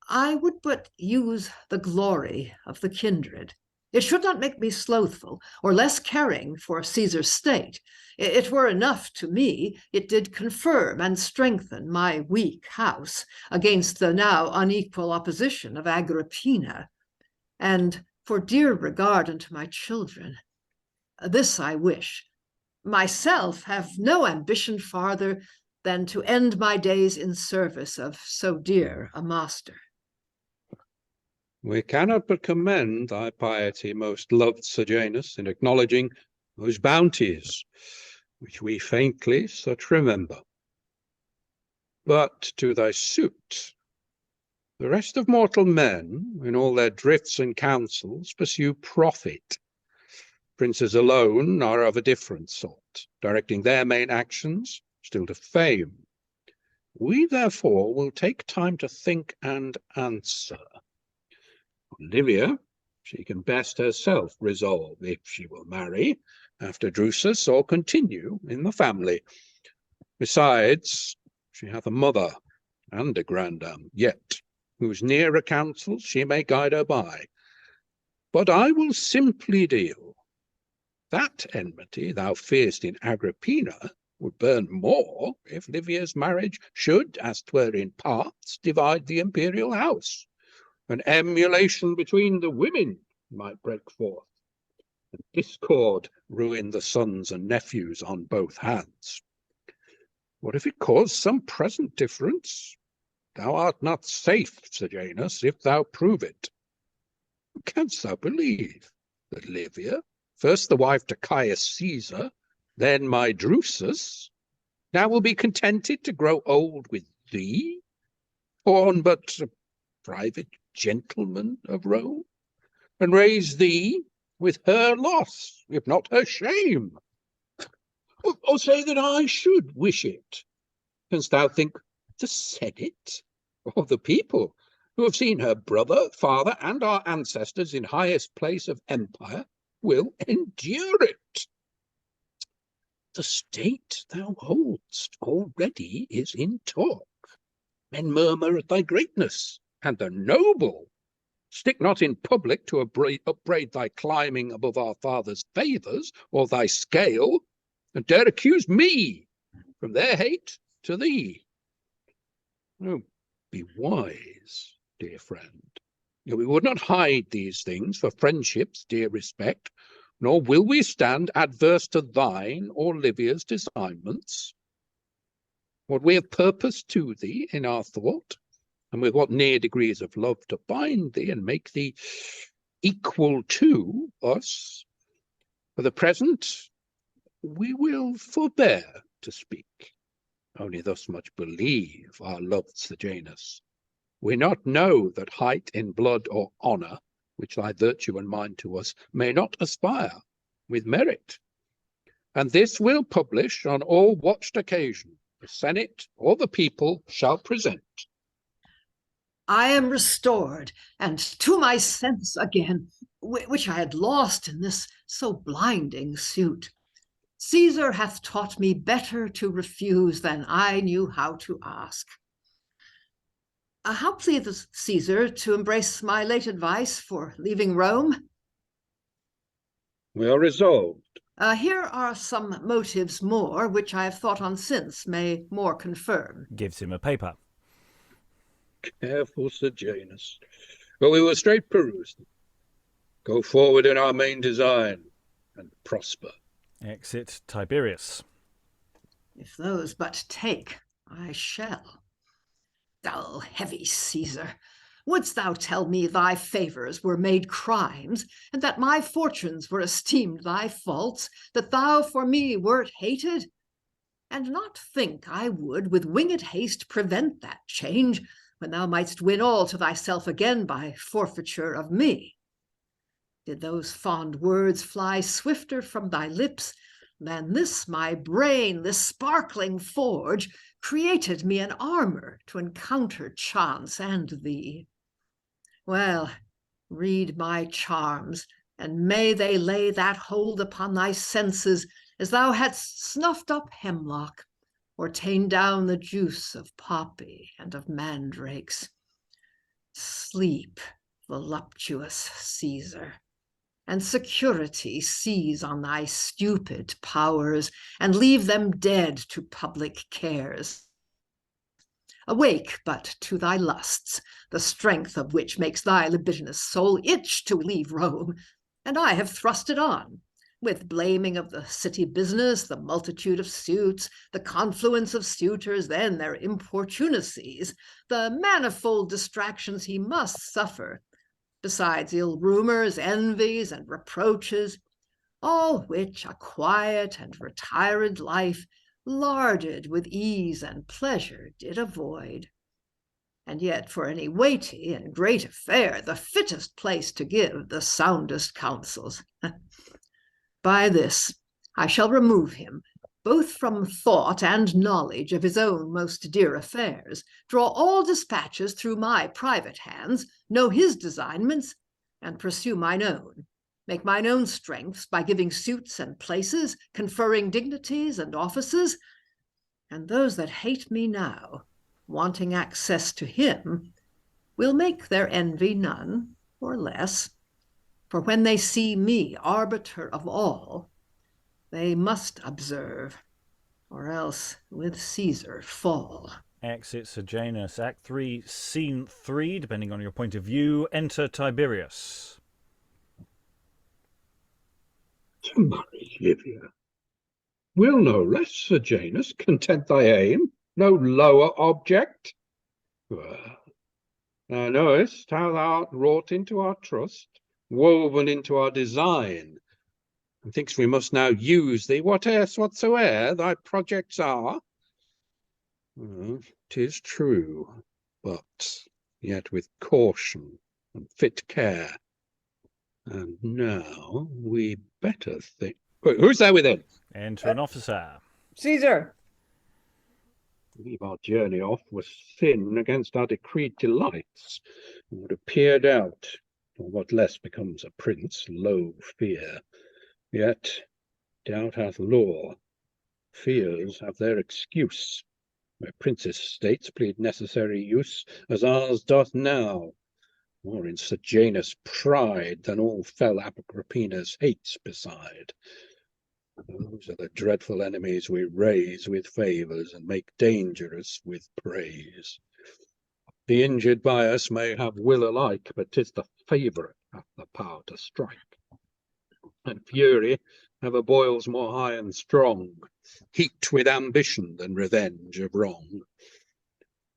I would but use the glory of the kindred. It should not make me slothful or less caring for Caesar's state. It were enough to me it did confirm and strengthen my weak house against the now unequal opposition of Agrippina, and for dear regard unto my children. This I wish. Myself have no ambition farther than to end my days in service of so dear a master. We cannot but commend thy piety, most loved Sejanus, in acknowledging those bounties which we faintly such remember. But to thy suit, the rest of mortal men, in all their drifts and counsels, pursue profit. Princes alone are of a different sort, directing their main actions still to fame. We therefore will take time to think and answer. Livia, she can best herself resolve if she will marry after Drusus or continue in the family. Besides, she hath a mother and a grandam yet, whose nearer counsels she may guide her by. But I will simply deal. That enmity thou fear'st in Agrippina would burn more if Livia's marriage should, as 'twere in parts, divide the imperial house. An emulation between the women might break forth, and discord ruin the sons and nephews on both hands. What if it cause some present difference? Thou art not safe, Sejanus, if thou prove it. Canst thou believe that Livia, first the wife to Caius Caesar, then my Drusus, now will be contented to grow old with thee, born but a private gentleman of Rome, and raise thee with her loss, if not her shame? Or say that I should wish it? Canst thou think the Senate or the people, who have seen her brother, father, and our ancestors in highest place of empire, will endure it? The state thou holdst already is in talk. Men murmur at thy greatness, and the noble stick not in public to upbraid thy climbing above our father's favours or thy scale, and dare accuse me from their hate to thee. Oh, be wise, dear friend. We would not hide these things for friendship's dear respect, nor will we stand adverse to thine or Livia's designments. What we have purposed to thee in our thought, and with what near degrees of love to bind thee and make thee equal to us, for the present we will forbear to speak. Only thus much believe our loved Sejanus. We not know that height in blood or honour, which thy virtue and mine to us, may not aspire with merit. And this we'll publish on all watched occasion, the Senate or the people shall present. I am restored, and to my sense again, which I had lost in this so blinding suit. Caesar hath taught me better to refuse than I knew how to ask. How pleaseth Caesar to embrace my late advice for leaving Rome? We are resolved. Here are some motives more, which I have thought on since may more confirm. Gives him a paper. Careful Sejanus, but we will straight peruse them. Go forward in our main design, and prosper. Exit Tiberius. If those but take, I shall. Dull, heavy Caesar, Wouldst thou tell me thy favours were made crimes, and that my fortunes were esteemed thy faults, that thou for me wert hated? And not think I would with winged haste prevent that change, when thou mightst win all to thyself again by forfeiture of me. Did those fond words fly swifter from thy lips than this my brain, this sparkling forge, created me an armour to encounter chance and thee? Well, read my charms, and may they lay that hold upon thy senses as thou hadst snuffed up hemlock, or ta'en down the juice of poppy and of mandrakes. Sleep, voluptuous Caesar, and security seize on thy stupid powers, and leave them dead to public cares. Awake but to thy lusts, the strength of which makes thy libidinous soul itch to leave Rome, and I have thrust it on, with blaming of the city business, the multitude of suits, the confluence of suitors, then their importunacies, the manifold distractions he must suffer, besides ill rumors, envies, and reproaches, all which a quiet and retired life, larded with ease and pleasure, did avoid. And yet for any weighty and great affair, the fittest place to give the soundest counsels. By this I shall remove him, both from thought and knowledge of his own most dear affairs, draw all dispatches through my private hands, know his designments, and pursue mine own, make mine own strengths by giving suits and places, conferring dignities and offices, and those that hate me now, wanting access to him, will make their envy none or less. For when they see me arbiter of all, they must observe, or else with Caesar fall. Exit Sejanus. Act 3, Scene 3, depending on your point of view. Enter Tiberius. To marry Livia. Will no less, Sejanus, content thy aim, no lower object? Well, thou knowest how thou art wrought into our trust, woven into our design, and thinkst we must now use thee whatsoe'er thy projects are. 'Tis true, but yet with caution and fit care. And now we better think. Wait, who's there within? Enter an officer. Caesar! Leave our journey off was sin against our decreed delights, and would have peered out, or what less becomes a prince, low fear. Yet doubt hath law, fears have their excuse, where princes' states plead necessary use, as ours doth now, more in Sejanus' pride than all fell Agrippina's hates beside. Those are the dreadful enemies we raise with favours and make dangerous with praise. The injured by us may have will alike, but 'tis the favourite hath the power to strike. And fury ever boils more high and strong, heat with ambition than revenge of wrong.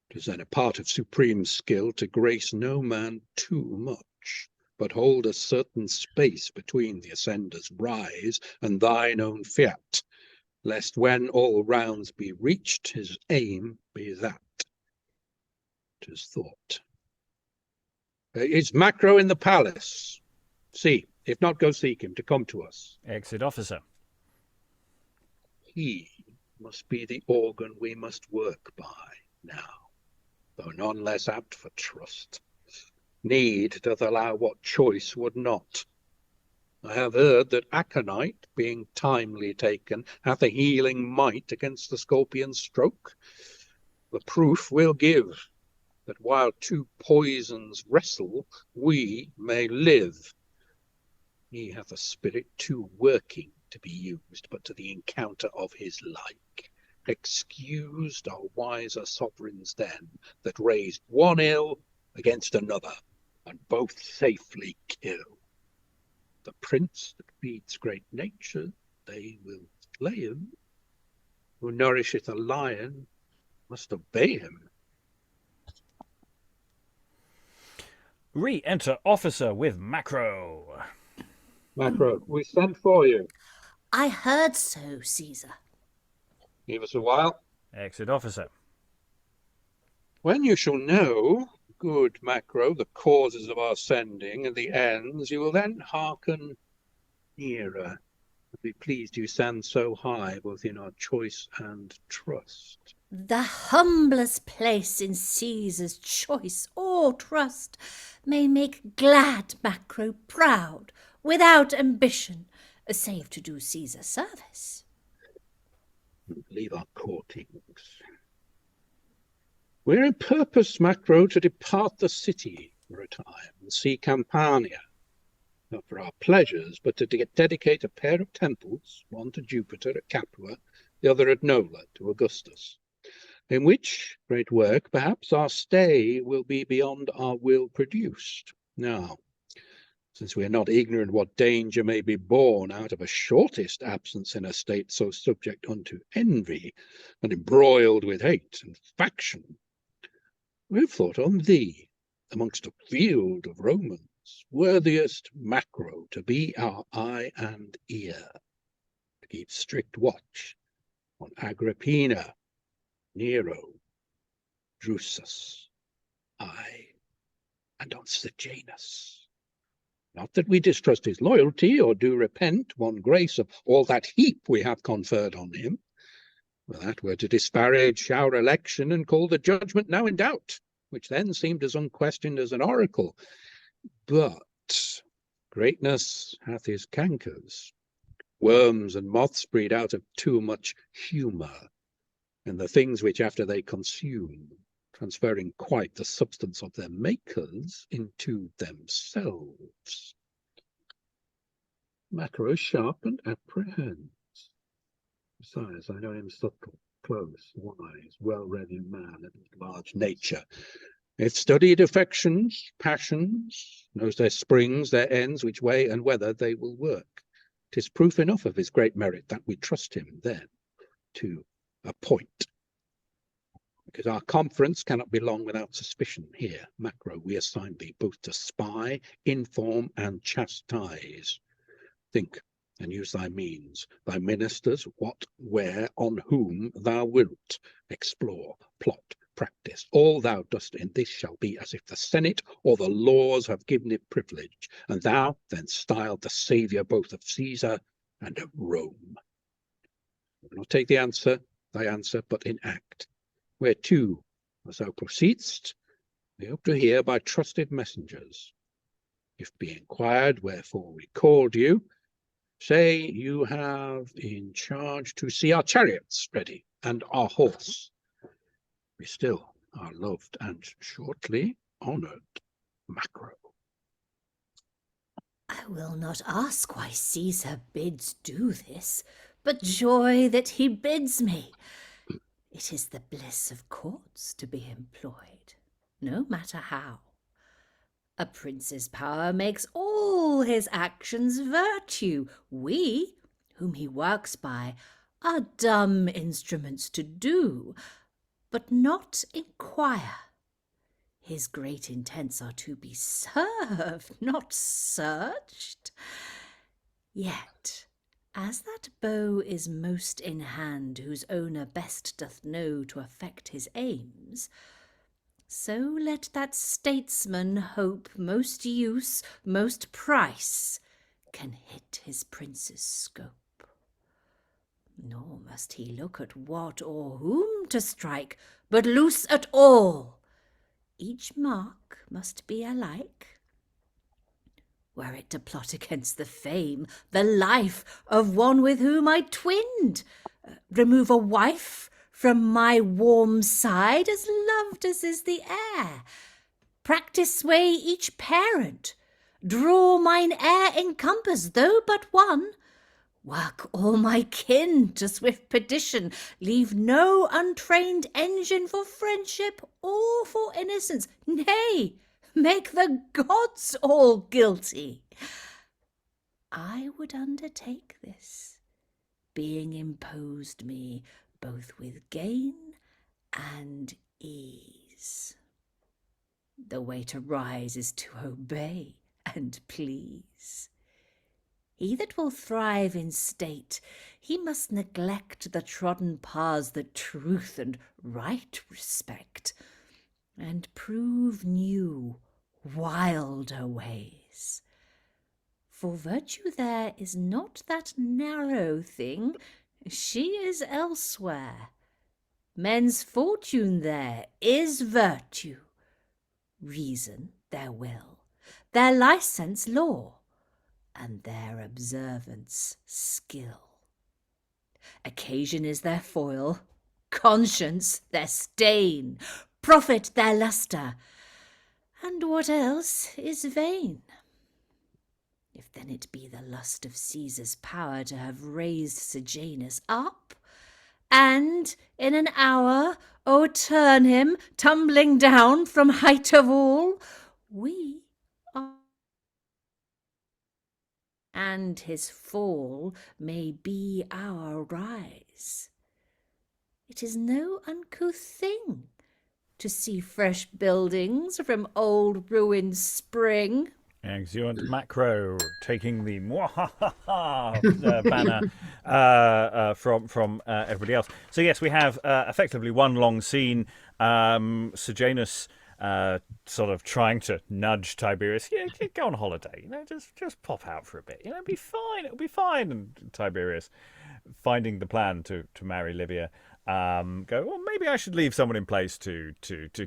'Tis then a part of supreme skill to grace no man too much, but hold a certain space between the ascender's rise and thine own fiat, lest when all rounds be reached, his aim be that. 'Tis thought. Is Macro in the palace? See, if not, go seek him to come to us. Exit officer. He must be the organ we must work by now, though none less apt for trust. Need doth allow what choice would not. I have heard that aconite, being timely taken, hath a healing might against the scorpion's stroke. The proof we'll give, that while two poisons wrestle, we may live. He hath a spirit too working to be used, but to the encounter of his like. Excused are wiser sovereigns then, that raised one ill against another, and both safely kill. The prince that feeds great nature, they will slay him. Who nourisheth a lion must obey him. Re-enter officer with Macro. Macro, we sent for you. I heard so, Caesar. Give us a while. Exit officer. When you shall know, good Macro, the causes of our sending and the ends, you will then hearken nearer. Be pleased you stand so high, both in our choice and trust. The humblest place in Caesar's choice or trust may make glad Macro proud, without ambition, save to do Caesar service. Leave our courtings. We're in purpose, Macro, to depart the city for a time and see Campania, not for our pleasures, but to dedicate a pair of temples, one to Jupiter at Capua, the other at Nola to Augustus, in which great work perhaps our stay will be beyond our will produced. Now, since we are not ignorant what danger may be born out of a shortest absence in a state so subject unto envy and embroiled with hate and faction, we've thought on thee amongst a field of Romans, worthiest Macro to be our eye and ear, to keep strict watch on Agrippina, Nero, Drusus, aye, and on Sejanus. Not that we distrust his loyalty, or do repent one grace of all that heap we have conferred on him, for that were to disparage our election and call the judgment now in doubt, which then seemed as unquestioned as an oracle. But greatness hath his cankers. Worms and moths breed out of too much humour, and the things which after they consume, transferring quite the substance of their makers into themselves. Macro sharp and apprehends. Besides, I know him subtle, close, wise, well-read in man and large nature. Hath studied affections, passions, knows their springs, their ends, which way and whether they will work. 'Tis proof enough of his great merit that we trust him then to a point. Because our conference cannot be long without suspicion. Here, Macro, we assign thee both to spy, inform, and chastise. Think and use thy means, thy ministers, what, where, on whom thou wilt. Explore, plot, practice. All thou dost in this shall be as if the Senate or the laws have given it privilege, and thou then styled the saviour both of Caesar and of Rome. Do not take thy answer, but in act. Whereto, as thou proceedst, we hope to hear by trusted messengers. If be inquired wherefore we called you, say you have in charge to see our chariots ready and our horse. We still are loved and shortly honoured Macro. I will not ask why Caesar bids do this, but joy that he bids me. It is the bliss of courts to be employed, no matter how. A prince's power makes all his actions virtue. We, whom he works by, are dumb instruments to do, but not inquire. His great intents are to be served, not searched. Yet, as that bow is most in hand whose owner best doth know to effect his aims, so let that statesman hope most use, most price, can hit his prince's scope. Nor must he look at what or whom to strike, but loose at all. Each mark must be alike. Were it to plot against the fame, the life of one with whom I twinned, remove a wife from my warm side, as loved as is the air, practice sway each parent, draw mine heir in compass, though but one, work all my kin to swift perdition, leave no untrained engine for friendship or for innocence, nay, make the gods all guilty. I would undertake this, being imposed me both with gain and ease. The way to rise is to obey and please. He that will thrive in state, he must neglect the trodden paths that truth and right respect, and prove new, wilder ways. For virtue there is not that narrow thing, she is elsewhere. Men's fortune there is virtue, reason their will, their licence law, and their observance skill. Occasion is their foil, conscience their stain, profit their lustre, and what else is vain? If then it be the lust of Caesar's power to have raised Sejanus up, and in an hour o'erturn him, tumbling down from height of all, we are, and his fall may be our rise. It is no uncouth thing to see fresh buildings from old ruins spring. Exeunt Macro taking the banner from everybody else. So yes, we have effectively one long scene. Sejanus sort of trying to nudge Tiberius. Yeah, go on holiday. Just pop out for a bit. It'll be fine. It'll be fine. And Tiberius finding the plan to marry Livia. Go, well, maybe I should leave someone in place to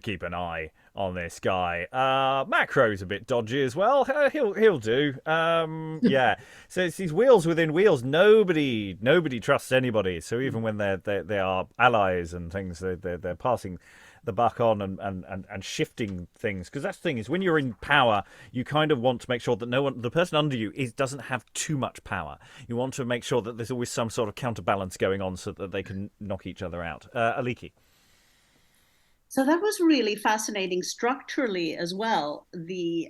keep an eye on this guy. Macro's a bit dodgy as well. He'll do. Yeah. So it's these wheels within wheels. Nobody trusts anybody. So even when they are allies and things, they're passing the buck on and shifting things, because that's the thing, is when you're in power, you kind of want to make sure that the person under you doesn't have too much power. You want to make sure that there's always some sort of counterbalance going on so that they can knock each other out. Aliki. So that was really fascinating structurally as well. The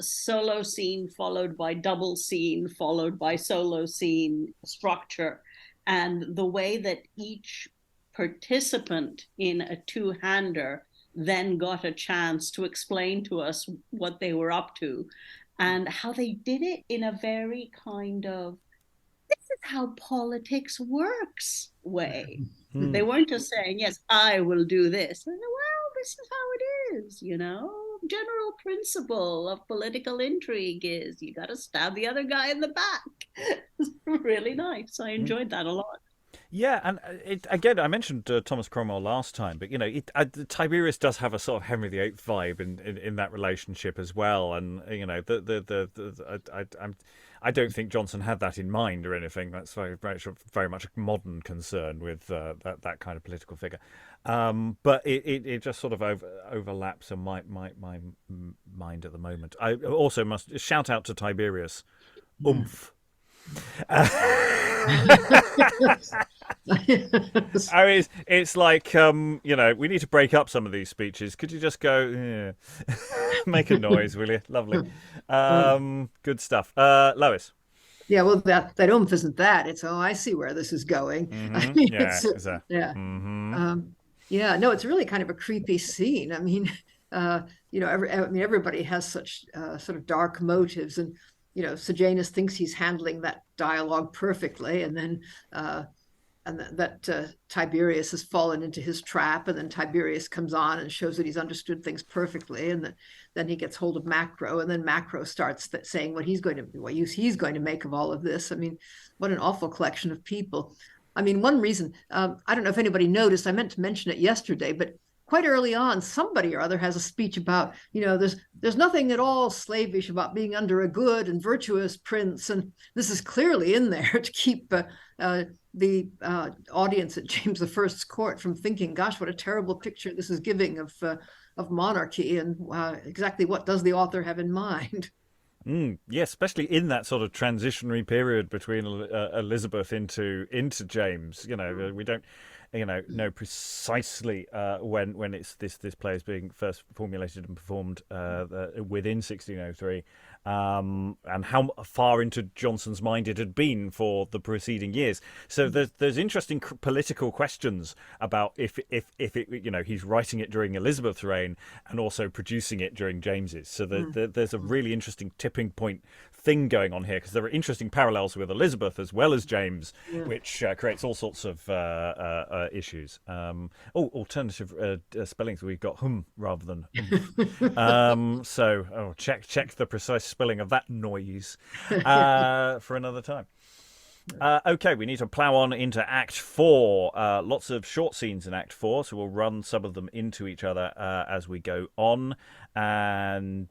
solo scene followed by double scene followed by solo scene structure, and the way that each participant in a two-hander then got a chance to explain to us what they were up to, and how they did it in a very kind of, this is how politics works way. Mm-hmm. They weren't just saying, yes, I will do this. And, well, this is how it is, General principle of political intrigue is you got to stab the other guy in the back. It's really nice. I enjoyed that a lot. Yeah, and again, I mentioned Thomas Cromwell last time, but Tiberius does have a sort of Henry VIII vibe in that relationship as well, and I don't think Jonson had that in mind or anything. That's very much a modern concern with that kind of political figure, but it just sort of overlaps in my mind at the moment. I also must shout out to Tiberius, oomph. I mean, it's like we need to break up some of these speeches. Could you just go make a noise, will you? Lovely. Good stuff. Lois. Yeah, well, that oomph isn't that. It's, I see where this is going. Mm-hmm. I mean, yeah. Mm-hmm. No, it's really kind of a creepy scene. I mean, everybody has such sort of dark motives, and Sejanus thinks he's handling that dialogue perfectly, and then Tiberius has fallen into his trap, and then Tiberius comes on and shows that he's understood things perfectly, and then he gets hold of Macro, and then Macro starts saying what use he's going to make of all of this. I mean, what an awful collection of people. I mean, one reason, I don't know if anybody noticed, I meant to mention it yesterday, but quite early on, somebody or other has a speech about, there's nothing at all slavish about being under a good and virtuous prince. And this is clearly in there to keep the audience at James I's court from thinking, gosh, what a terrible picture this is giving of monarchy, and exactly what does the author have in mind. Yes, especially in that sort of transitionary period between Elizabeth into James. We don't. know precisely when it's this play is being first formulated and performed within 1603, and how far into Jonson's mind it had been for the preceding years. So there's interesting political questions about if it, he's writing it during Elizabeth's reign and also producing it during James's. So there's a really interesting tipping point thing going on here, because there are interesting parallels with Elizabeth as well as James, which creates all sorts of issues. Alternative spellings. We've got rather than so check the precise spelling of that noise for another time. Okay, we need to plough on into Act 4. Lots of short scenes in Act 4, so we'll run some of them into each other as we go on, and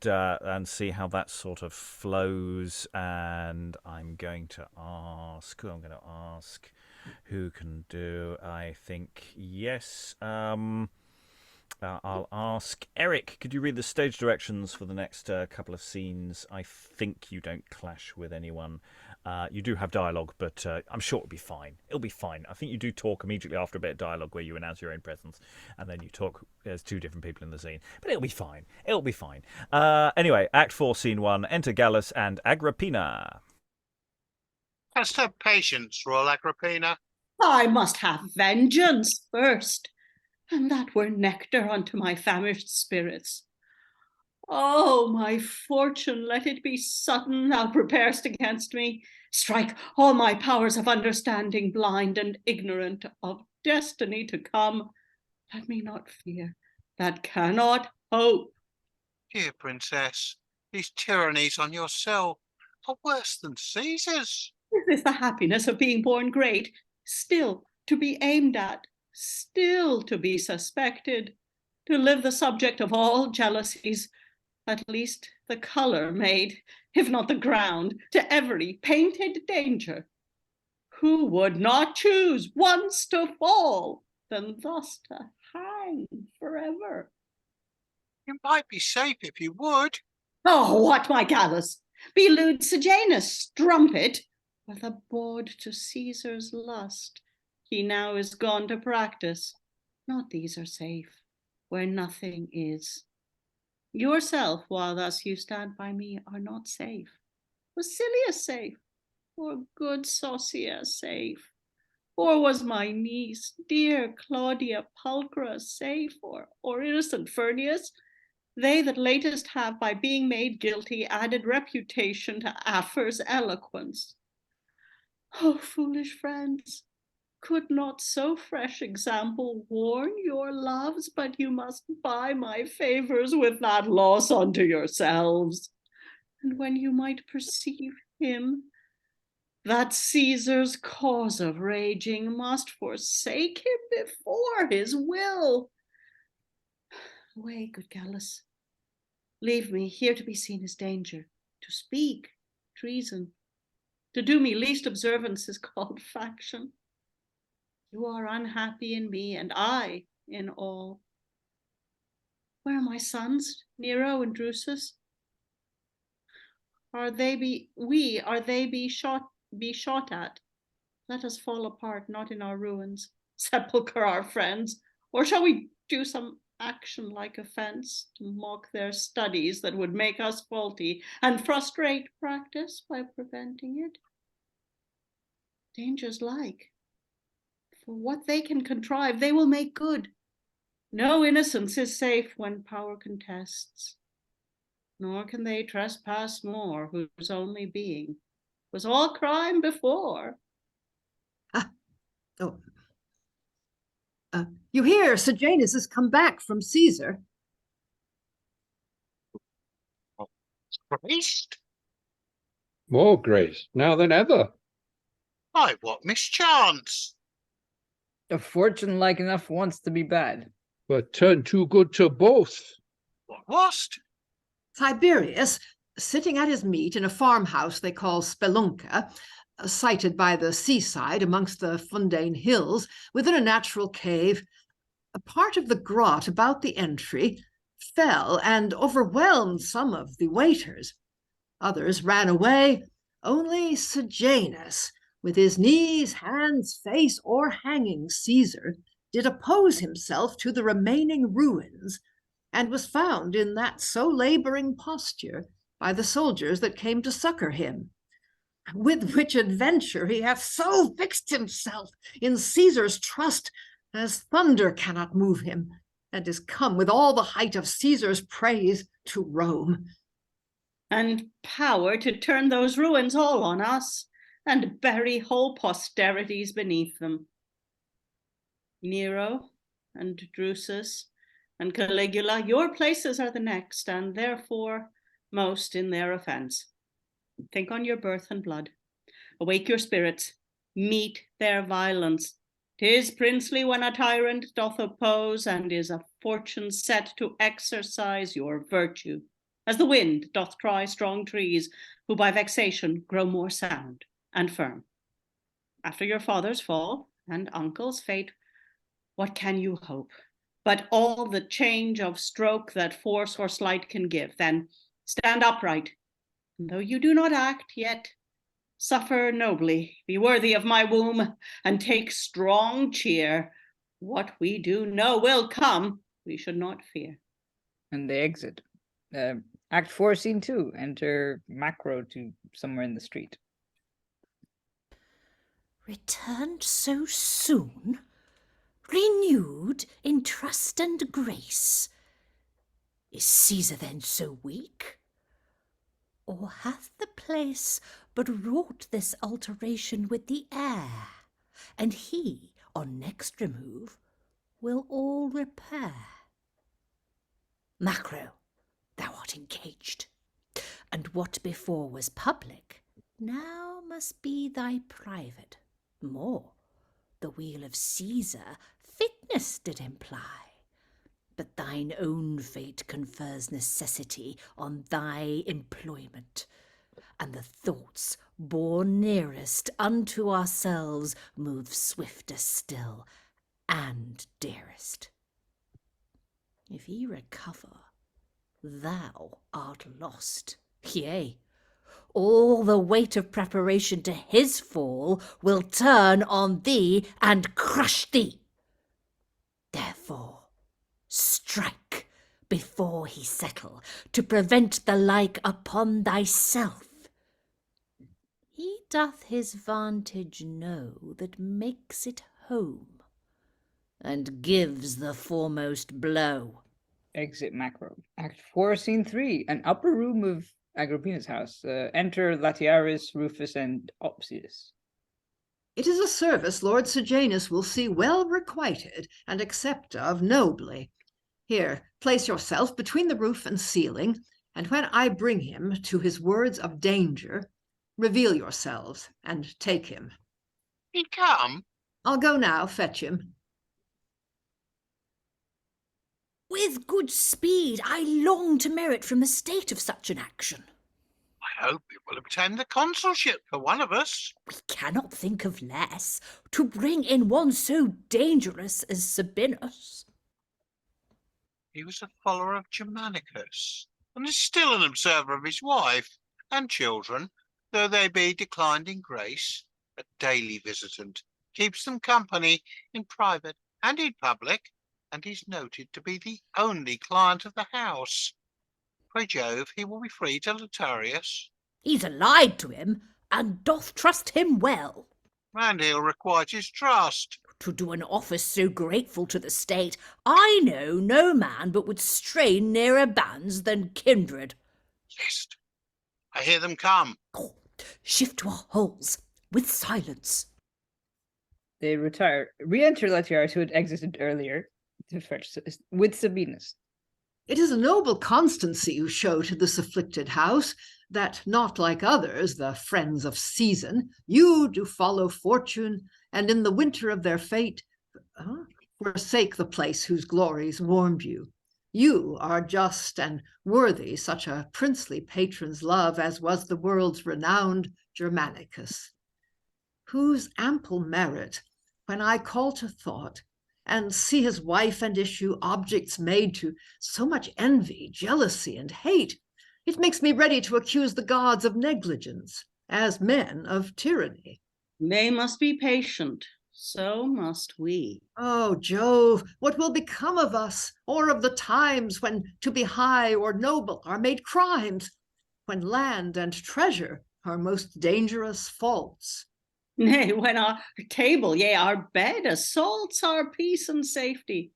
see how that sort of flows. And I'm going to ask who can do. I think yes. I'll ask Eric. Could you read the stage directions for the next couple of scenes? I think you don't clash with anyone. You do have dialogue, but I'm sure it'll be fine. It'll be fine. I think you do talk immediately after a bit of dialogue where you announce your own presence, and then you talk. There's two different people in the scene, but it'll be fine. It'll be fine. Anyway, Act 4, Scene 1. Enter Gallus and Agrippina. Just have patience, Royal Agrippina. I must have vengeance first, and that were nectar unto my famished spirits. Oh, my fortune, let it be sudden thou preparest against me. Strike all my powers of understanding blind and ignorant of destiny to come. Let me not fear, that cannot hope. Dear princess, these tyrannies on your cell are worse than Caesar's. Is this the happiness of being born great, still to be aimed at, still to be suspected, to live the subject of all jealousies, at least the colour made, if not the ground, to every painted danger? Who would not choose once to fall, than thus to hang forever? You might be safe if you would. Oh, what, my Gallus? Be lewd Sejanus, strumpet, with a bawd to Caesar's lust. He now is gone to practice. Not these are safe, where nothing is. Yourself, while thus you stand by me, are not safe. Was Silius safe? Or good Socia safe? Or was my niece, dear Claudia Pulchra, safe? Or innocent Furnius? They that latest have, by being made guilty, added reputation to Afer's eloquence. Oh, foolish friends, could not so fresh example warn your loves, but you must buy my favours with that loss unto yourselves. And when you might perceive him, that Caesar's cause of raging must forsake him before his will. Away, good Gallus. Leave me here to be seen as danger, to speak treason. To do me least observance is called faction. You are unhappy in me, and I in all. Where are my sons, Nero and Drusus? Are they be shot at? Let us fall apart, not in our ruins. Sepulchre our friends, or shall we do some action like offense to mock their studies that would make us faulty and frustrate practice by preventing it? Dangers like. For what they can contrive, they will make good. No innocence is safe when power contests, nor can they trespass more whose only being was all crime before. You hear Sejanus has come back from Caesar. Graced? More grace now than ever. By what mischance? A fortune like enough once to be bad. But turned too good to both. What was't? Tiberius, sitting at his meat in a farmhouse they call Spelunca, sited by the seaside amongst the Fundane hills, within a natural cave, a part of the grot about the entry fell and overwhelmed some of the waiters. Others ran away. Only Sejanus, with his knees, hands, face o'erhanging Caesar, did oppose himself to the remaining ruins, and was found in that so laboring posture by the soldiers that came to succor him. With which adventure he hath so fixed himself in Caesar's trust as thunder cannot move him, and is come with all the height of Caesar's praise to Rome. And power to turn those ruins all on us, and bury whole posterities beneath them. Nero and Drusus and Caligula, your places are the next, and therefore most in their offence. Think on your birth and blood. Awake your spirits. Meet their violence. 'Tis princely when a tyrant doth oppose, and is a fortune set to exercise your virtue, as the wind doth try strong trees, who by vexation grow more sound and firm. After your father's fall and uncle's fate, what can you hope but all the change of stroke that force or sleight can give? Then stand upright, and though you do not act, yet suffer nobly, be worthy of my womb, and take strong cheer. What we do know will come, we should not fear. And they exit. Act 4, Scene 2. Enter Macro to somewhere in the street. Returned so soon? Renewed in trust and grace? Is Caesar then so weak? Or hath the place but wrought this alteration with the air, and he, on next remove, will all repair? Macro, thou art engaged, and what before was public, now must be thy private. More, the wheel of Caesar fitness did imply, but thine own fate confers necessity on thy employment, and the thoughts born nearest unto ourselves move swifter still and dearest. If ye recover, thou art lost. Yea, all the weight of preparation to his fall will turn on thee and crush thee. Therefore, strike before he settle, to prevent the like upon thyself. He doth his vantage know that makes it home, and gives the foremost blow. Exit Macro. Act 4, Scene 3. An upper room of Agrippina's house. Enter Latiaris, Rufus, and Opsius. It is a service Lord Sejanus will see well requited and accept of nobly. Here, place yourself between the roof and ceiling, and when I bring him to his words of danger, reveal yourselves and take him. He come? I'll go now, fetch him. With good speed, I long to merit from the state of such an action. I hope it will obtain the consulship for one of us. We cannot think of less, to bring in one so dangerous as Sabinius. He was a follower of Germanicus, and is still an observer of his wife and children, though they be declined in grace. A daily visitant, keeps them company in private and in public, and is noted to be the only client of the house. Pray Jove, he will be free to Latarius. He's allied to him, and doth trust him well. And he'll requite his trust. To do an office so grateful to the state, I know no man but would strain nearer bands than kindred. List, I hear them come. Oh, shift to our holes, with silence. They retire. Re-enter Latiaris, who had exited earlier, to fetch with Sabinus. It is a noble constancy you show to this afflicted house, that not like others, the friends of season, you do follow fortune, and in the winter of their fate, forsake the place whose glories warmed you. You are just and worthy such a princely patron's love as was the world's renowned Germanicus, whose ample merit, when I call to thought, and see his wife and issue objects made to so much envy, jealousy, and hate, it makes me ready to accuse the gods of negligence, as men of tyranny. They must be patient. so must we. Oh, Jove, what will become of us, or of the times when to be high or noble are made crimes, when land and treasure are most dangerous faults? Nay, when our table, yea, our bed assaults our peace and safety,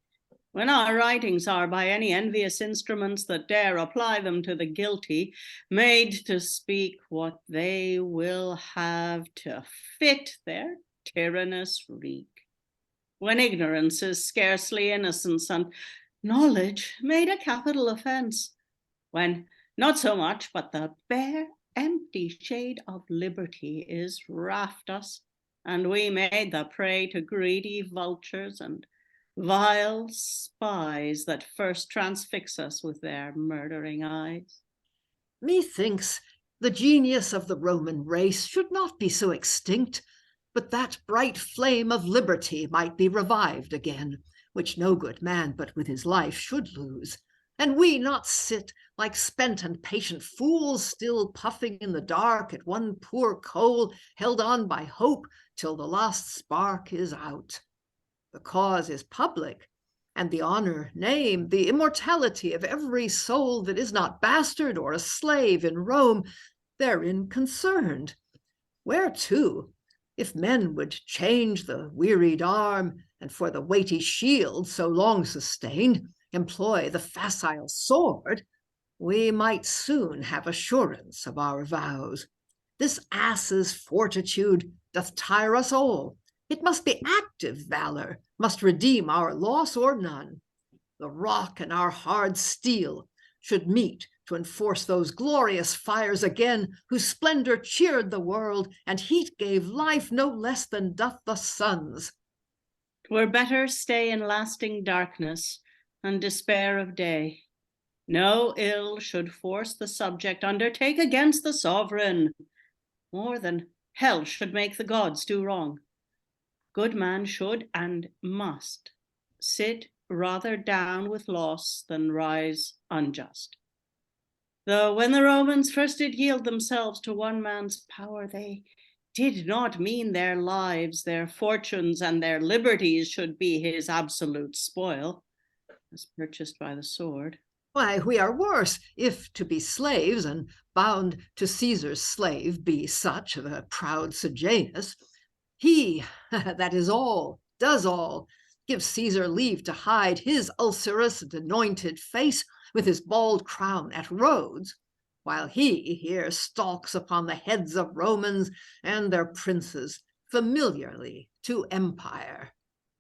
when our writings are by any envious instruments that dare apply them to the guilty, made to speak what they will have to fit their tyrannous wreak, when ignorance is scarcely innocence and knowledge made a capital offense, when not so much but the bare empty shade of liberty is raft us, and we made the prey to greedy vultures and vile spies that first transfix us with their murdering eyes. Methinks the genius of the Roman race should not be so extinct, but that bright flame of liberty might be revived again, which no good man but with his life should lose, and we not sit like spent and patient fools, still puffing in the dark at one poor coal, held on by hope till the last spark is out. The cause is public, and the honor, name, the immortality of every soul that is not bastard or a slave in Rome, therein concerned. Whereto, if men would change the wearied arm, and for the weighty shield so long sustained, employ the facile sword, we might soon have assurance of our vows. This ass's fortitude doth tire us all. It must be active valor, must redeem our loss or none. The rock and our hard steel should meet to enforce those glorious fires again, whose splendor cheered the world, and heat gave life no less than doth the suns. 'Twere better stay in lasting darkness and despair of day. No ill should force the subject undertake against the sovereign, more than hell should make the gods do wrong. Good man should and must sit rather down with loss than rise unjust. Though when the Romans first did yield themselves to one man's power, they did not mean their lives, their fortunes, and their liberties should be his absolute spoil, as purchased by the sword. Why, we are worse, if to be slaves and bound to Caesar's slave be such the proud Sejanus. He, that is all, does all, gives Caesar leave to hide his ulcerous and anointed face with his bald crown at Rhodes, while he here stalks upon the heads of Romans and their princes familiarly to empire.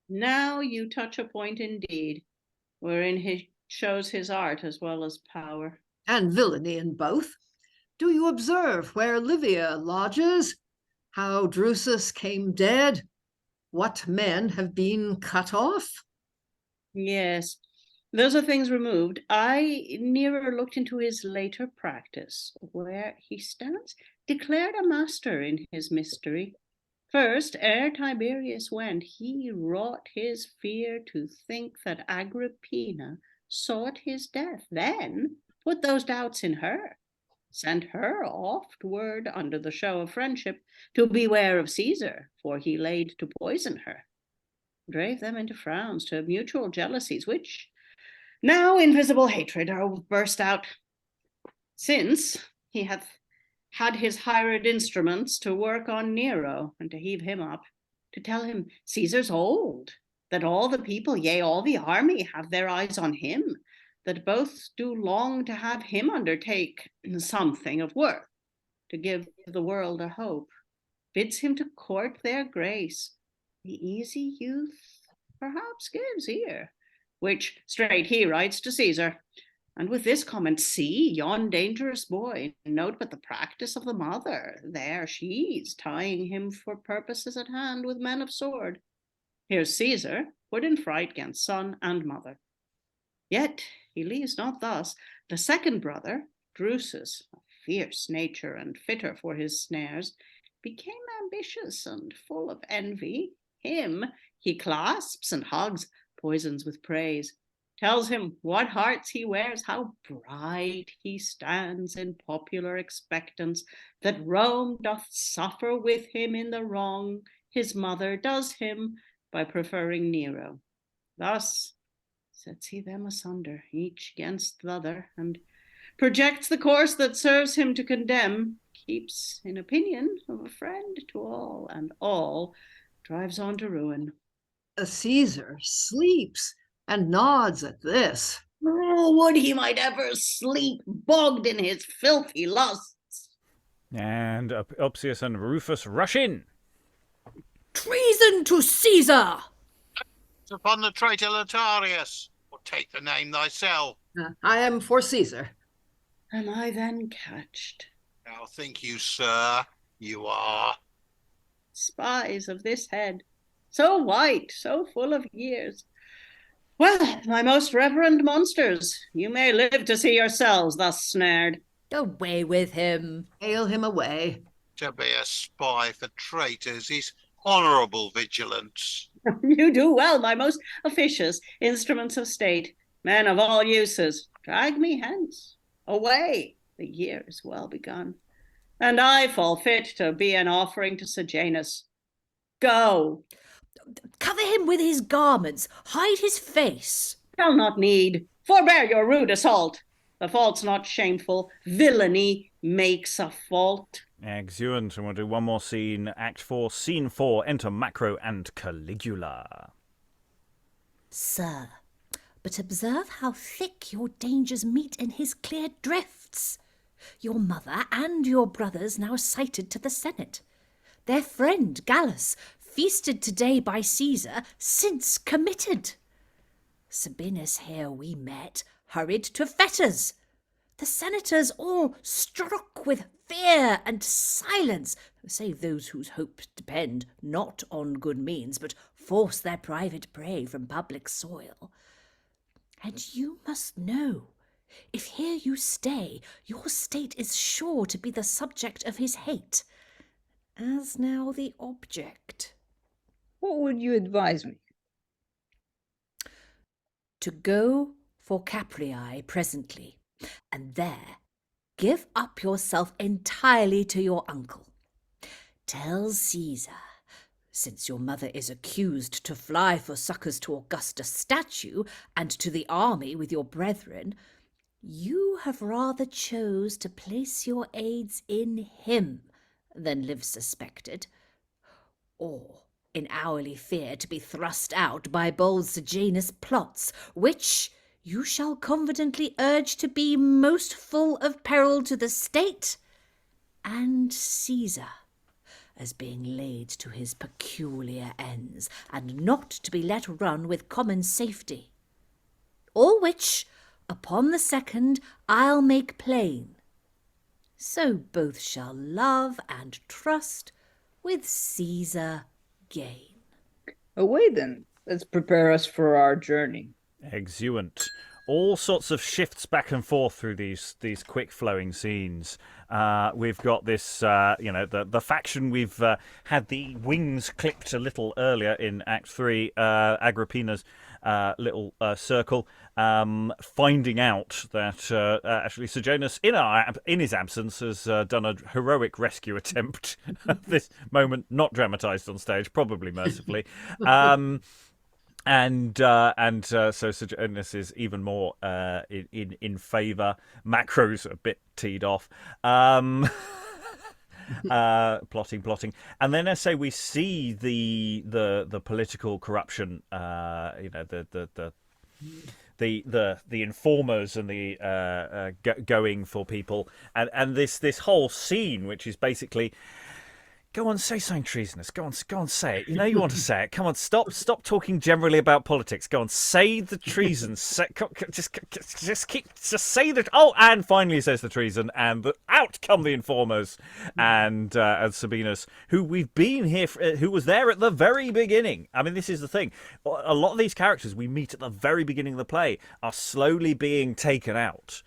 Now you touch a point indeed, wherein he shows his art as well as power. And villainy in both. Do you observe where Livia lodges? How Drusus came dead? What men have been cut off? Yes, those are things removed. Nero looked into his later practice, where he stands declared a master in his mystery. First, ere Tiberius went, he wrought his fear to think that Agrippina sought his death, then put those doubts in her, sent her oft word under the show of friendship to beware of Caesar, for he laid to poison her, drave them into frowns to mutual jealousies, which now in visible hatred are burst out, since he hath had his hired instruments to work on Nero and to heave him up, to tell him Caesar's old, that all the people, yea, all the army have their eyes on him, that both do long to have him undertake something of worth, to give the world a hope, bids him to court their grace. The easy youth perhaps gives ear, which straight he writes to Caesar, and with this comment, see yon dangerous boy, note but the practice of the mother, there she's tying him for purposes at hand with men of sword. Here's Caesar, put in fright gainst son and mother. Yet he leaves not thus. The second brother, Drusus, a fierce nature and fitter for his snares, became ambitious and full of envy. Him he clasps and hugs, poisons with praise, tells him what hearts he wears, how bright he stands in popular expectance, that Rome doth suffer with him in the wrong his mother does him by preferring Nero. Thus sets he them asunder, each against the other, and projects the course that serves him to condemn, keeps in opinion of a friend to all, and all drives on to ruin. Caesar sleeps and nods at this. Oh, would he might ever sleep, bogged in his filthy lusts. And Opsius and Rufus rush in. Treason to Caesar! Upon the traitor Latiaris, or take the name thyself. I am for Caesar. Am I then catched? Now think you, sir, you are. Spies of this head, so white, so full of years. Well, my most reverend monsters, you may live to see yourselves thus snared. Away with him. Hail him away. To be a spy for traitors is honourable vigilance. You do well, my most officious instruments of state, men of all uses. Drag me hence, away, the year is well begun, and I fall fit to be an offering to Sejanus. Go. Cover him with his garments. Hide his face. Shall not need. Forbear your rude assault. The fault's not shameful. Villainy makes a fault. Excellent. And we'll do one more scene. Act 4, Scene 4. Enter Macro and Caligula. Sir, but observe how thick your dangers meet in his clear drifts. Your mother and your brothers now cited to the Senate. Their friend Gallus, feasted today by Caesar, since committed. Sabinius here we met, hurried to fetters. The senators all struck with fear and silence, save those whose hopes depend not on good means, but force their private prey from public soil. And you must know, if here you stay, your state is sure to be the subject of his hate, as now the object. What would you advise me? To go for Capreae presently, and there give up yourself entirely to your uncle. Tell Caesar, since your mother is accused to fly for succours to Augustus' statue and to the army with your brethren, you have rather chose to place your aids in him than live suspected, or in hourly fear to be thrust out by bold Sejanus' plots, which you shall confidently urge to be most full of peril to the state and Caesar, as being laid to his peculiar ends, and not to be let run with common safety. All which, upon the second, I'll make plain. So both shall love and trust with Caesar gain. Away then, let's prepare us for our journey. Exeunt. All sorts of shifts back and forth through these quick flowing scenes. We've got this, the faction. We've had the wings clipped a little earlier in Act 3. Agrippina's little circle, finding out that actually Sejanus, in his absence, has done a heroic rescue attempt. At this moment, not dramatised on stage, probably mercifully. So Sejanus is even more in favour. Macro's a bit teed off. Plotting, and then I say we see the political corruption. The informers and the going for people, and this whole scene, which is basically. Go on, say something treasonous. Go on, say it. You know you want to say it. Come on, stop talking generally about politics. Go on, say the treason. Just say that. Oh, and finally says the treason, and out come the informers, and Sabinus, who we've been here, who was there at the very beginning. I mean, this is the thing. A lot of these characters we meet at the very beginning of the play are slowly being taken out.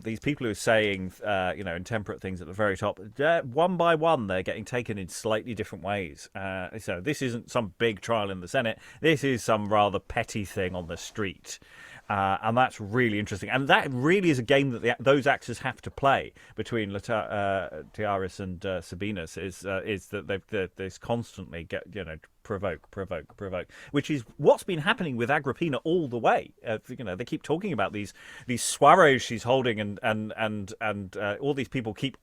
These people who are saying, intemperate things at the very top, one by one, they're getting taken in slightly different ways. So this isn't some big trial in the Senate. This is some rather petty thing on the street. And that's really interesting. And that really is a game that those actors have to play between Latiaris and Sabinius. Is that they constantly get provoke, which is what's been happening with Agrippina all the way. They keep talking about these soirees she's holding, and all these people keep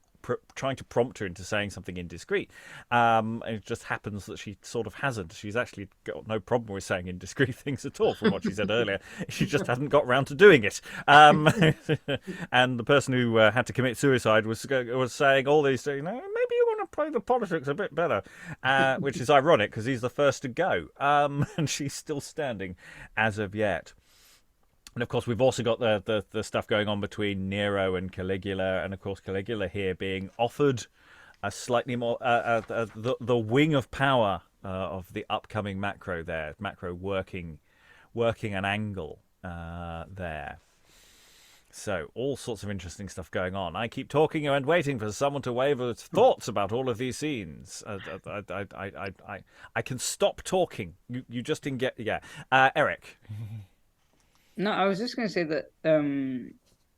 trying to prompt her into saying something indiscreet. And it just happens that she sort of hasn't. She's actually got no problem with saying indiscreet things at all, from what she said earlier. She just hasn't got round to doing it. And the person who had to commit suicide was saying all these things. Maybe you want to play the politics a bit better, which is ironic because he's the first to go. And she's still standing as of yet. And of course, we've also got the stuff going on between Nero and Caligula, and of course, Caligula here being offered a slightly more the wing of power of the upcoming Macro there. Macro working an angle there. So all sorts of interesting stuff going on. I keep talking and waiting for someone to wave its thoughts about all of these scenes. I can stop talking. You just didn't get Eric. No, I was just going to say that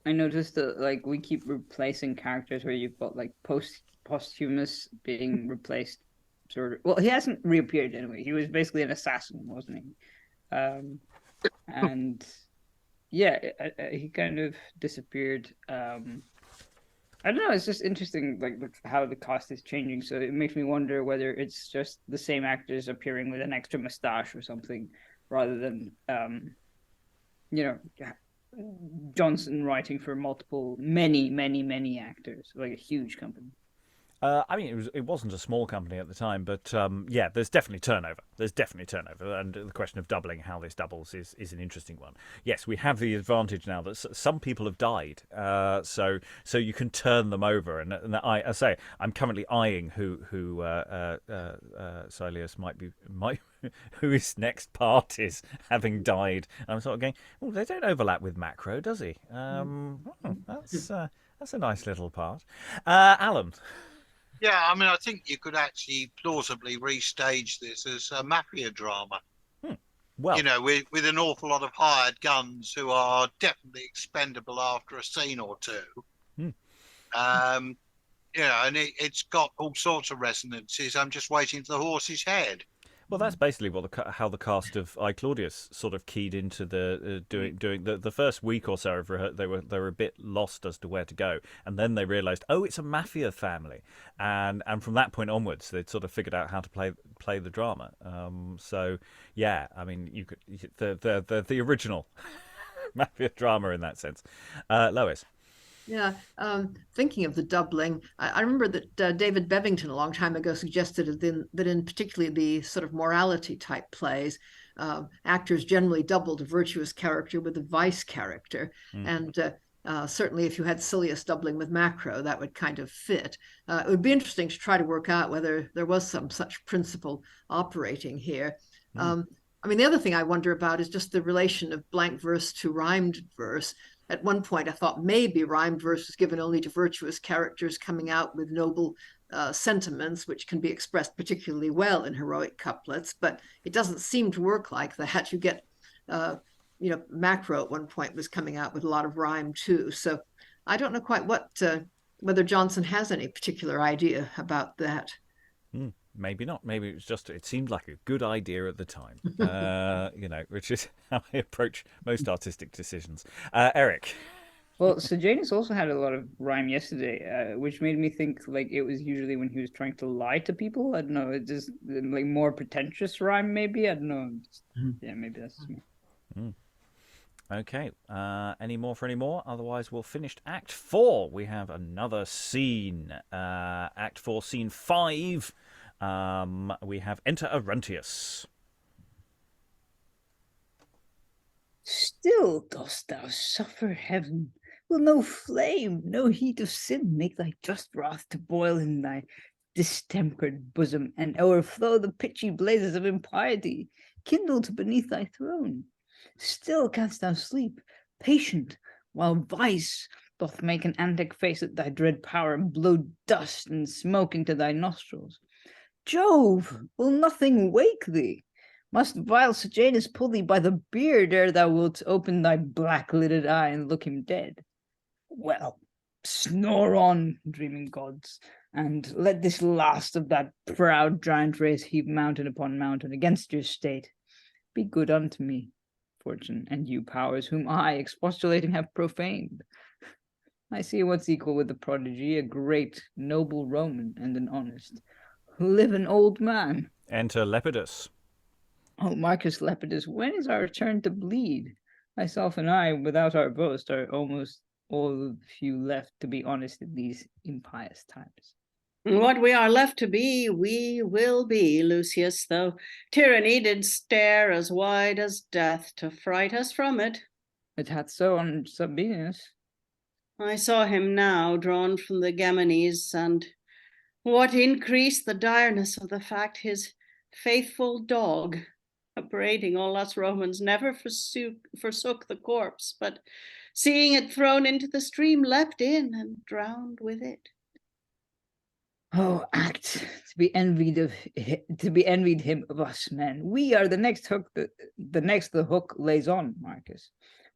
I noticed that we keep replacing characters where you've got Posthumus being replaced sort of. Well, he hasn't reappeared anyway. He was basically an assassin, wasn't he? And yeah, he kind of disappeared. I don't know. It's just interesting, how the cast is changing. So it makes me wonder whether it's just the same actors appearing with an extra mustache or something, rather than Jonson writing for many actors, like a huge company. It wasn't a small company at the time, but there's definitely turnover. And the question of doubling, how this doubles, is an interesting one. Yes, we have the advantage now that some people have died, so you can turn them over. And I say I'm currently eyeing who Silius might who his next part is, having died. I'm sort of going, oh, they don't overlap with Macro, does he? That's a nice little part. Alan. Yeah, I think you could actually plausibly restage this as a mafia drama. Well, with an awful lot of hired guns who are definitely expendable after a scene or two. And it's got all sorts of resonances. I'm just waiting for the horse's head. Well, that's basically how the cast of I, Claudius sort of keyed into the doing the first week or so of they were a bit lost as to where to go, and then they realised, oh, it's a mafia family, and from that point onwards, they'd sort of figured out how to play the drama. So yeah, you could the original mafia drama in that sense. Lois. Yeah, thinking of the doubling, I remember that David Bevington a long time ago suggested that in particularly the sort of morality type plays, actors generally doubled a virtuous character with a vice character. And certainly if you had Silius doubling with Macro, that would kind of fit. It would be interesting to try to work out whether there was some such principle operating here. The other thing I wonder about is just the relation of blank verse to rhymed verse. At one point, I thought maybe rhymed verse was given only to virtuous characters coming out with noble sentiments, which can be expressed particularly well in heroic couplets, but it doesn't seem to work like that. You get, Macro at one point was coming out with a lot of rhyme too. So I don't know quite whether Jonson has any particular idea about that. Maybe not. Maybe it seemed like a good idea at the time, which is how I approach most artistic decisions. Eric. Well, Sejanus also had a lot of rhyme yesterday, which made me think it was usually when he was trying to lie to people. I don't know. It's just more pretentious rhyme, maybe. I don't know. Yeah, maybe that's just me. Okay. Any more? Otherwise, we'll finish Act 4. We have another scene. Act 4, Scene 5. We have enter Arruntius. Still dost thou suffer heaven? Will no flame, no heat of sin make thy just wrath to boil in thy distempered bosom, and o'erflow the pitchy blazes of impiety, kindled beneath thy throne? Still canst thou sleep, patient, while vice doth make an antic face at thy dread power, and blow dust and smoke into thy nostrils? Jove, will nothing wake thee? Must vile Sejanus pull thee by the beard ere thou wilt open thy black-lidded eye and look him dead? Well, snore on, dreaming gods, and let this last of that proud giant race heap mountain upon mountain against your state. Be good unto me, fortune, and you powers, whom I, expostulating, have profaned. I see what's equal with the prodigy, a great, noble Roman, and an honest, live an old man. Enter Lepidus. Oh, Marcus Lepidus, when is our turn to bleed? Myself and I, without our boast, are almost all of few left to be honest in these impious times. What we are left to be, we will be, Lucius, though tyranny did stare as wide as death to fright us from it. It hath so on Sabinius. I saw him now drawn from the Gemenes, and what increased the direness of the fact, his faithful dog, upbraiding all us Romans, never forsook the corpse, but seeing it thrown into the stream, leapt in and drowned with it. Oh, act to be envied him of us men. We are the next hook the hook lays on, Marcus.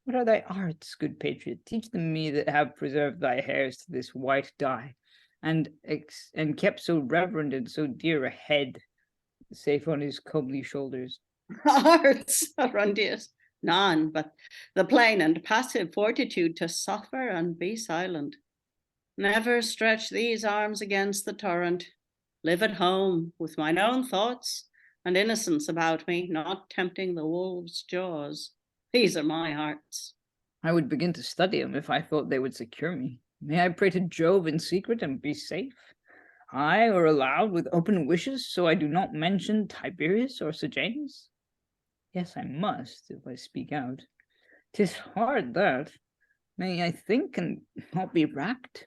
What are thy arts, good patriot? Teach them me that have preserved thy hairs to this white dye, and kept so reverend and so dear a head, safe on his comely shoulders. Arts, Arruntius, none, but the plain and passive fortitude to suffer and be silent. Never stretch these arms against the torrent. Live at home with mine own thoughts and innocence about me, not tempting the wolves' jaws. These are my arts. I would begin to study them if I thought they would secure me. May I pray to Jove in secret and be safe? Aye, or aloud with open wishes, so I do not mention Tiberius or Sejanus? Yes, I must, if I speak out. 'Tis hard that. May I think and not be racked?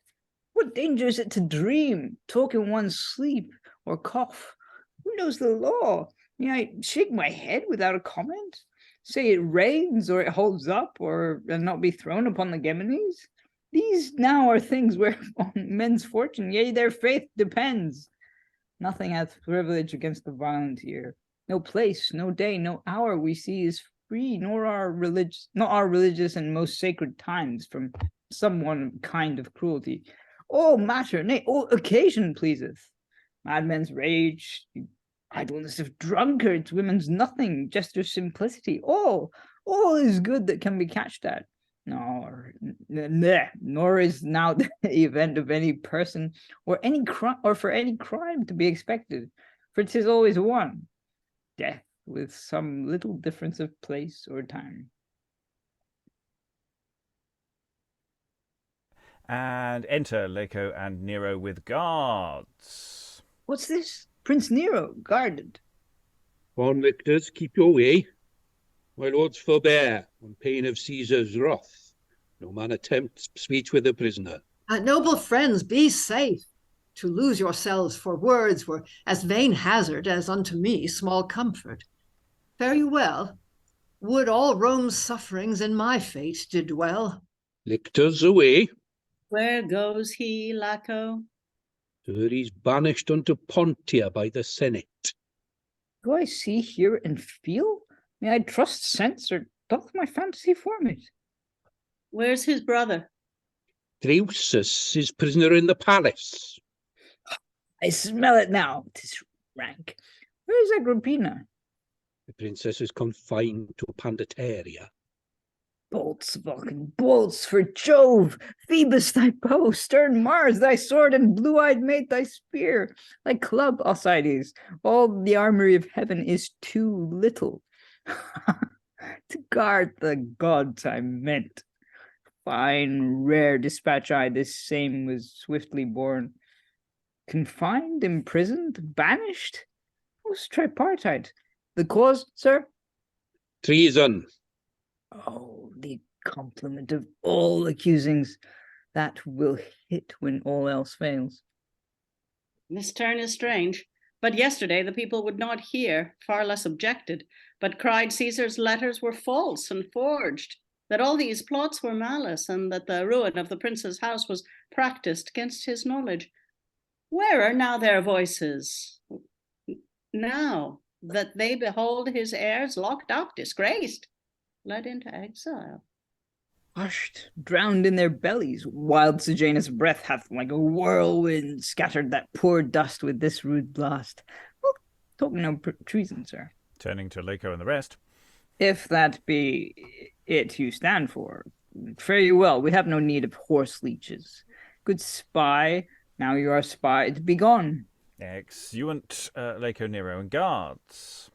What danger is it to dream, talk in one's sleep, or cough? Who knows the law? May I shake my head without a comment? Say it rains, or it holds up, and not be thrown upon the Gemenes? These now are things whereon men's fortune, yea, their faith depends. Nothing hath privilege against the violent here. No place, no day, no hour we see is free, nor our religious and most sacred times from some one kind of cruelty. All matter, nay, all occasion pleaseth. Madmen's rage, idleness of drunkards, women's nothing, jesters' simplicity, all is good that can be catched at. Nor is now the event of any person or for any crime to be expected, for 'tis always one, death with some little difference of place or time. And enter Laco and Nero with guards. What's this? Prince Nero, guarded. On, lictors, keep your way. My lords, forbear, on pain of Caesar's wrath. No man attempts speech with a prisoner. Noble friends, be safe. To lose yourselves for words were as vain hazard as unto me small comfort. Fare you well. Would all Rome's sufferings in my fate did dwell. Lictors, away. Where goes he, Laco? Sir, he's banished unto Pontia by the Senate. Do I see, hear, and feel? May I trust sense, or doth my fantasy form it? Where's his brother? Drusus is prisoner in the palace. I smell it now. 'Tis rank. Where is Agrippina? The princess is confined to Pandataria. Bolts, Vulcan, bolts for Jove! Phoebus, thy bow, stern Mars, thy sword, and blue-eyed mate, thy spear, thy club, Alcides. All the armory of heaven is too little. To guard the gods I meant. Fine, rare dispatch I, this same was swiftly born. Confined, imprisoned, banished? Most tripartite. The cause, sir? Treason. Oh, the complement of all accusings that will hit when all else fails. This turn is strange. But yesterday the people would not hear, far less objected, but cried Caesar's letters were false and forged, that all these plots were malice, and that the ruin of the prince's house was practiced against his knowledge. Where are now their voices? Now, that they behold his heirs locked up, disgraced, led into exile. Hushed, drowned in their bellies, wild Sejanus' breath hath like a whirlwind scattered that poor dust with this rude blast. Well, talk no treason, sir. Turning to Laco and the rest. If that be it you stand for, fare you well. We have no need of horse leeches. Good spy, now you are spied, be gone. Exeunt Laco, Nero, and guards.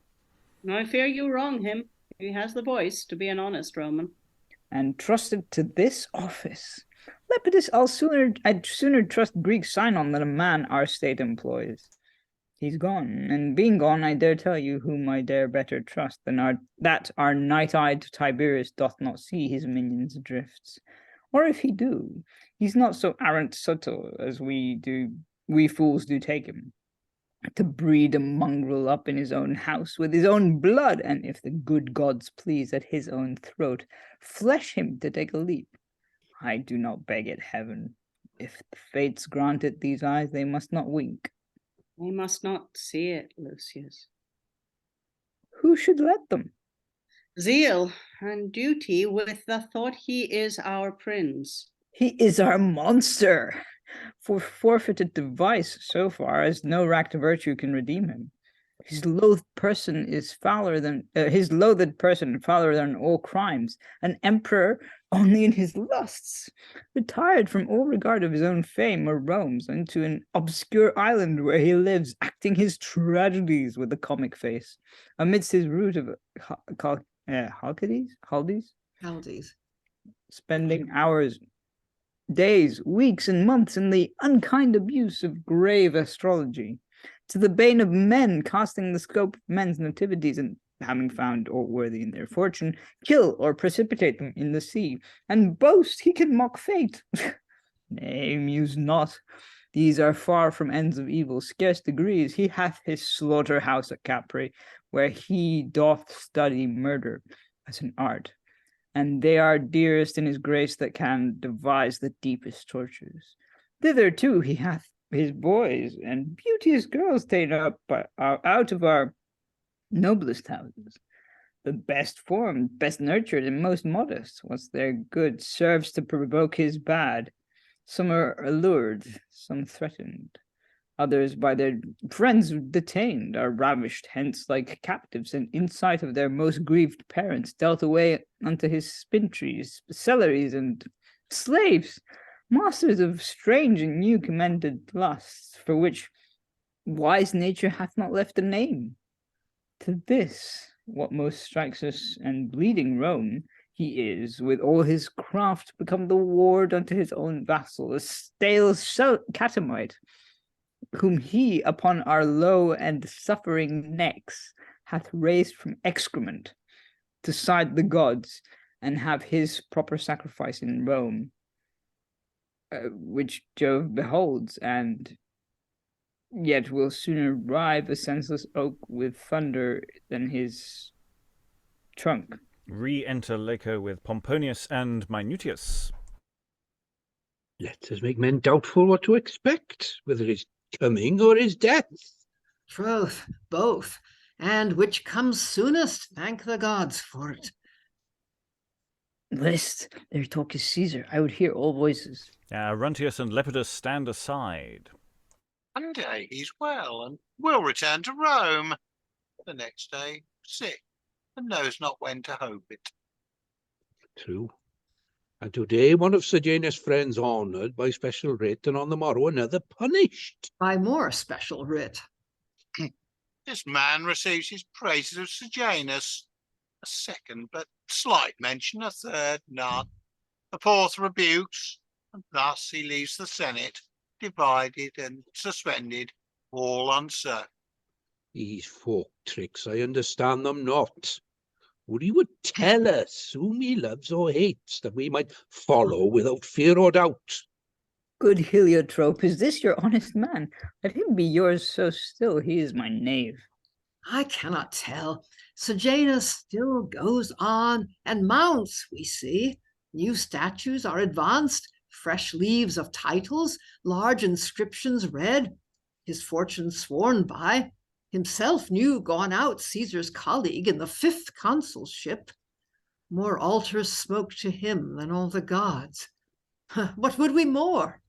I fear you wrong him. He has the voice to be an honest Roman. And trusted to this office. Lepidus, I'd sooner trust Greek Sinon than a man our state employs. He's gone, and being gone, I dare tell you whom I dare better trust than that our night-eyed Tiberius doth not see his minions' drifts. Or if he do, he's not so arrant subtle as we fools do take him, to breed a mongrel up in his own house with his own blood, and if the good gods please at his own throat, flesh him to take a leap. I do not beg it, heaven. If the fates grant it these eyes, they must not wink. They must not see it, Lucius. Who should let them? Zeal and duty with the thought he is our prince. He is our monster. For forfeited to vice so far as no racked virtue can redeem him. His loathed person fouler than all crimes, an emperor only in his lusts, retired from all regard of his own fame or Rome's into an obscure island where he lives, acting his tragedies with a comic face, amidst his root of Haldes, spending hours, days, weeks, and months in the unkind abuse of grave astrology, to the bane of men, casting the scope of men's nativities, and having found aught worthy in their fortune, kill or precipitate them in the sea, and boast he can mock fate. Nay, muse not. These are far from ends of evil, scarce degrees. He hath his slaughterhouse at Capri, where he doth study murder as an art, and they are dearest in his grace that can devise the deepest tortures. Thither too he hath his boys, and beauteous girls ta'en up out of our noblest houses. The best formed, best nurtured, and most modest, once their good serves to provoke his bad. Some are allured, some threatened. Others by their friends detained, are ravished hence like captives, and in sight of their most grieved parents dealt away unto his spintrees, celeries, and slaves, masters of strange and new commended lusts, for which wise nature hath not left a name. To this, what most strikes us, and bleeding Rome, he is, with all his craft, become the ward unto his own vassal, a stale catamite, whom he upon our low and suffering necks hath raised from excrement to side the gods, and have his proper sacrifice in Rome, which Jove beholds, and yet will sooner rive a senseless oak with thunder than his trunk. Re-enter Laco with Pomponius and Minutius. Let us make men doubtful what to expect, whether his coming or his death. Troth, both, and which comes soonest, thank the gods for it. List, their talk is Caesar. I would hear all voices. Arruntius and Lepidus stand aside. One day he's well and will return to Rome. The next day sick and knows not when to hope it. True. And today one of Sejanus' friends honoured by special writ, and on the morrow another punished. By more special writ. This man receives his praises of Sejanus. A second, but slight mention, a third, none. A fourth rebukes, and thus he leaves the Senate, divided and suspended, all uncertain. These folk tricks, I understand them not. Would he would tell us whom he loves or hates, that we might follow without fear or doubt. Good heliotrope, is this your honest man? Let him be yours so still, he is my knave. I cannot tell. Sejanus still goes on and mounts, we see. New statues are advanced, fresh leaves of titles, large inscriptions read, his fortune sworn by. Himself new gone out Caesar's colleague in the 5th consulship. More altars smoke to him than all the gods. What would we more?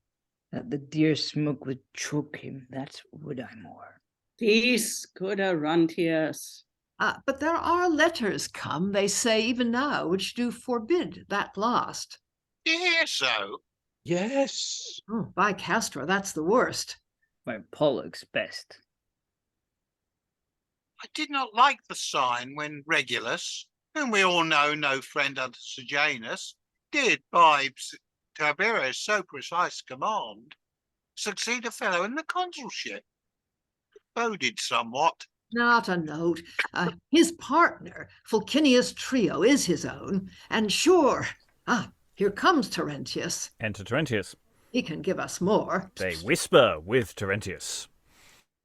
That the dear smoke would choke him, that would I more. Peace, good Arruntius. But there are letters come, they say, even now, which do forbid that last. Do you hear so? Yes. Oh, by Castor, that's the worst. By Pollux best. I did not like the sign when Regulus, whom we all know no friend unto Sejanus, did by Tiberius so precise command, succeed a fellow in the consulship. Boded somewhat. Not a note. His partner, Fulcinius Trio, is his own, and sure. Here comes Terentius. Enter Terentius. He can give us more. They whisper with Terentius.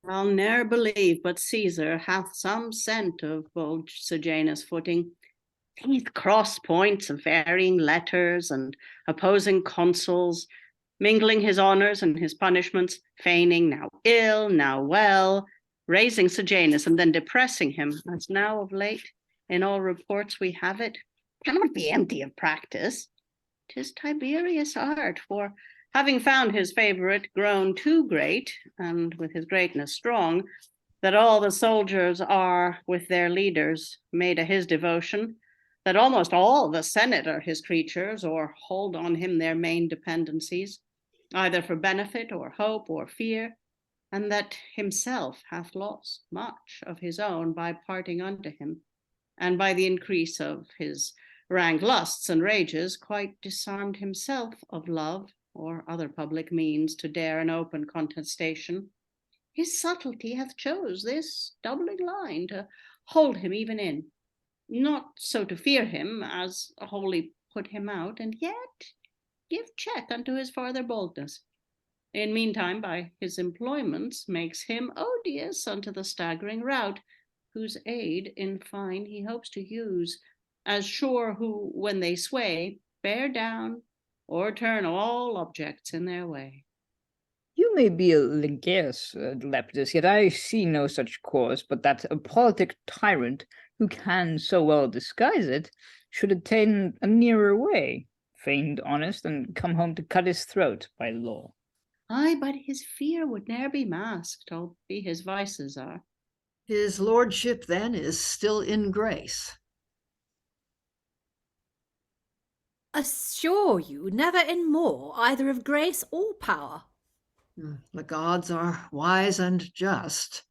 I'll ne'er believe but Caesar hath some scent of bold Sejanus' footing. These cross points of varying letters and opposing consuls, mingling his honours and his punishments, feigning now ill, now well, raising Sejanus and then depressing him, as now of late, in all reports we have it, cannot be empty of practice. 'Tis Tiberius' art, for having found his favourite grown too great, and with his greatness strong, that all the soldiers are with their leaders made a his devotion, that almost all the Senate are his creatures, or hold on him their main dependencies, either for benefit or hope or fear, and that himself hath lost much of his own by parting unto him, and by the increase of his rank lusts and rages quite disarmed himself of love or other public means to dare an open contestation. His subtlety hath chose this doubling line to hold him even in, not so to fear him as wholly put him out, and yet give check unto his farther boldness. In meantime, by his employments makes him odious unto the staggering rout, whose aid in fine he hopes to use, as sure who, when they sway, bear down or turn all objects in their way. You may be a Lincaeus, Lepidus, yet I see no such cause, but that a politic tyrant, who can so well disguise it, should attain a nearer way, feigned honest, and come home to cut his throat by law. Ay, but his fear would ne'er be masked, albeit his vices are. His lordship, then, is still in grace. Assure you, never in more, either of grace or power. The gods are wise and just.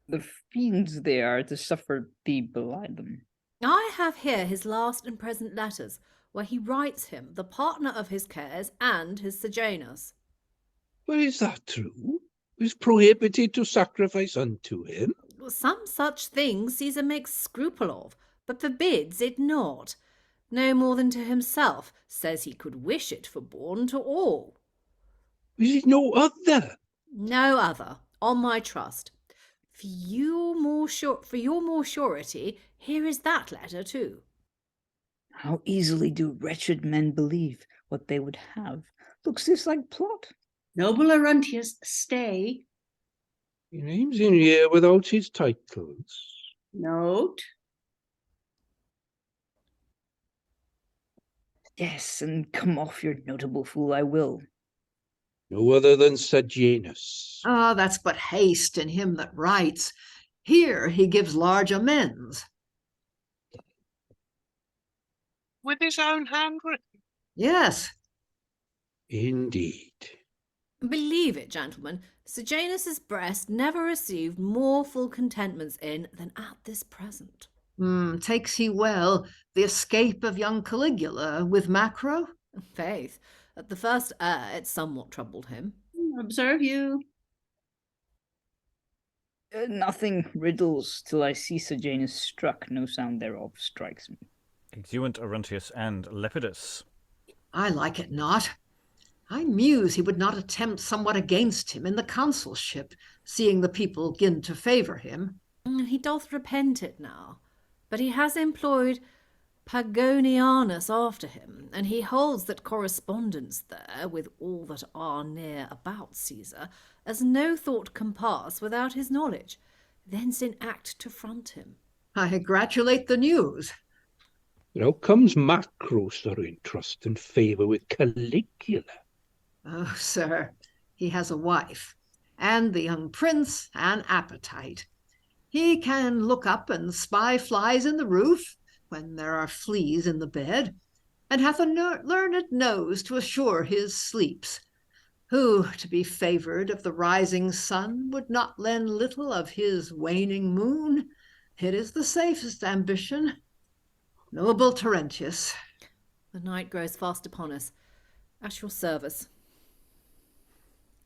The fiends they are to suffer thee belie them. I have here his last and present letters, where he writes him the partner of his cares and his Sejanus. But is that true? Is prohibited to sacrifice unto him? Some such thing Caesar makes scruple of, but forbids it not. No more than to himself, says he could wish it forborne to all. Is it no other? No other, on my trust. For your more surety, here is that letter too. How easily do wretched men believe what they would have. Looks this like plot? Noble Arruntius, stay. He names in here without his titles. Note. Yes, and come off your notable fool I will. No other than Sejanus. That's but haste in him that writes. Here he gives large amends. With his own handwriting. Yes. Indeed. Believe it, gentlemen, Sejanus' breast never received more full contentments in than at this present. Takes he well the escape of young Caligula with Macro? Faith, at the first it somewhat troubled him. Observe you. Nothing riddles till I see Sejanus struck, no sound thereof strikes me. Exeunt Arruntius and Lepidus. I like it not. I muse he would not attempt somewhat against him in the consulship, seeing the people begin to favour him. He doth repent it now, but he has employed Pagonianus after him, and he holds that correspondence there with all that are near about Caesar, as no thought can pass without his knowledge, thence in act to front him. I gratulate the news. Now comes Macros are in trust and favour with Caligula. Oh, sir, he has a wife, and the young prince an appetite. He can look up and spy flies in the roof when there are fleas in the bed, and hath a learned nose to assure his sleeps. Who, to be favoured of the rising sun, would not lend little of his waning moon? It is the safest ambition. Noble Terentius. The night grows fast upon us. At your service.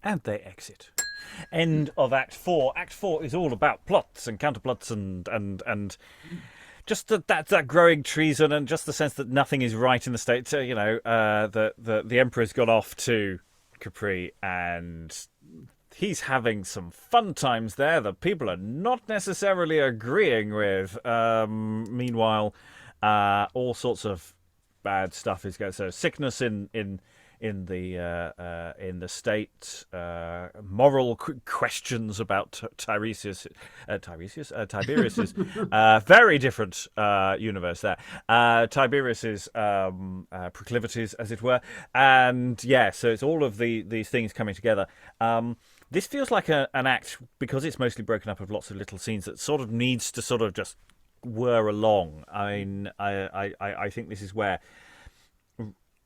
And they exit. End of Act 4. Act 4 is all about plots and counterplots and just that growing treason and just the sense that nothing is right in the state. So, the emperor's gone off to Capri and he's having some fun times there that people are not necessarily agreeing with. Meanwhile, all sorts of bad stuff is going. So sickness in the state, moral questions about Tiberius's very different universe there. Tiberius's proclivities, as it were, and yeah, so it's all of these things coming together. This feels like an act, because it's mostly broken up of lots of little scenes, that sort of needs to sort of just whir along. I mean, I think this is where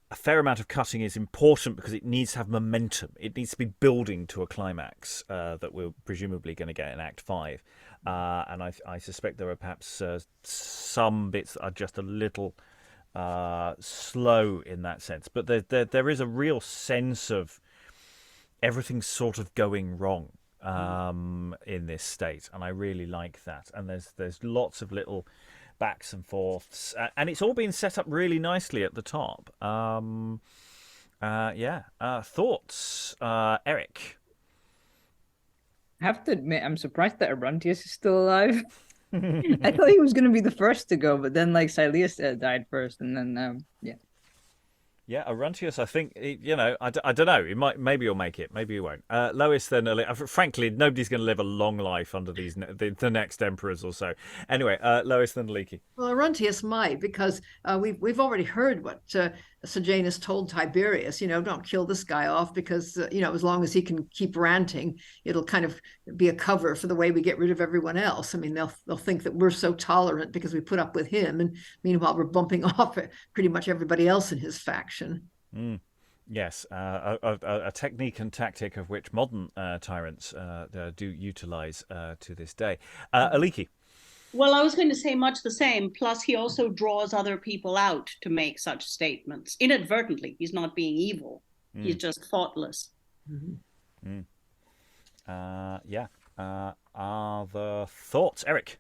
a fair amount of cutting is important, because it needs to have momentum. It needs to be building to a climax that we're presumably going to get in Act 5. And I suspect there are perhaps some bits that are just a little slow in that sense. But there is a real sense of everything's sort of going wrong in this state. And I really like that. And there's lots of little backs and forths, and it's all been set up really nicely at the top. Thoughts, Eric? I have to admit, I'm surprised that Arruntius is still alive. I thought he was going to be the first to go, but then Silius died first, and then Yeah, Arruntius, I think, I don't know. Maybe he'll make it. Maybe he won't. Lois, then, frankly, nobody's going to live a long life under the next emperors or so. Anyway, Lois, then Aliki. Well, Arruntius might, because we've already heard what Sejanus told Tiberius. Don't kill this guy off, because as long as he can keep ranting, it'll kind of be a cover for the way we get rid of everyone else. I mean, they'll think that we're so tolerant because we put up with him, and meanwhile we're bumping off pretty much everybody else in his faction. Yes, a technique and tactic of which modern tyrants do utilise to this day. Aliki. Well, I was going to say much the same. Plus, he also draws other people out to make such statements. Inadvertently, he's not being evil. He's just thoughtless. Are the thoughts, Eric?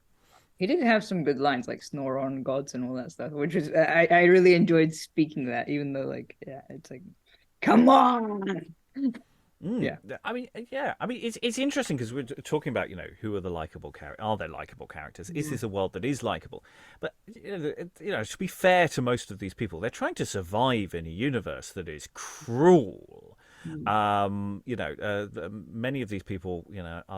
he did have some good lines like "snore on gods" and all that stuff, which is I really enjoyed speaking that, even though it's like, come on. Yeah, I mean, it's interesting because we're talking about, who are the likable characters? Are there likable characters? Is this a world that is likable? But to be fair to most of these people, they're trying to survive in a universe that is cruel. Many of these people,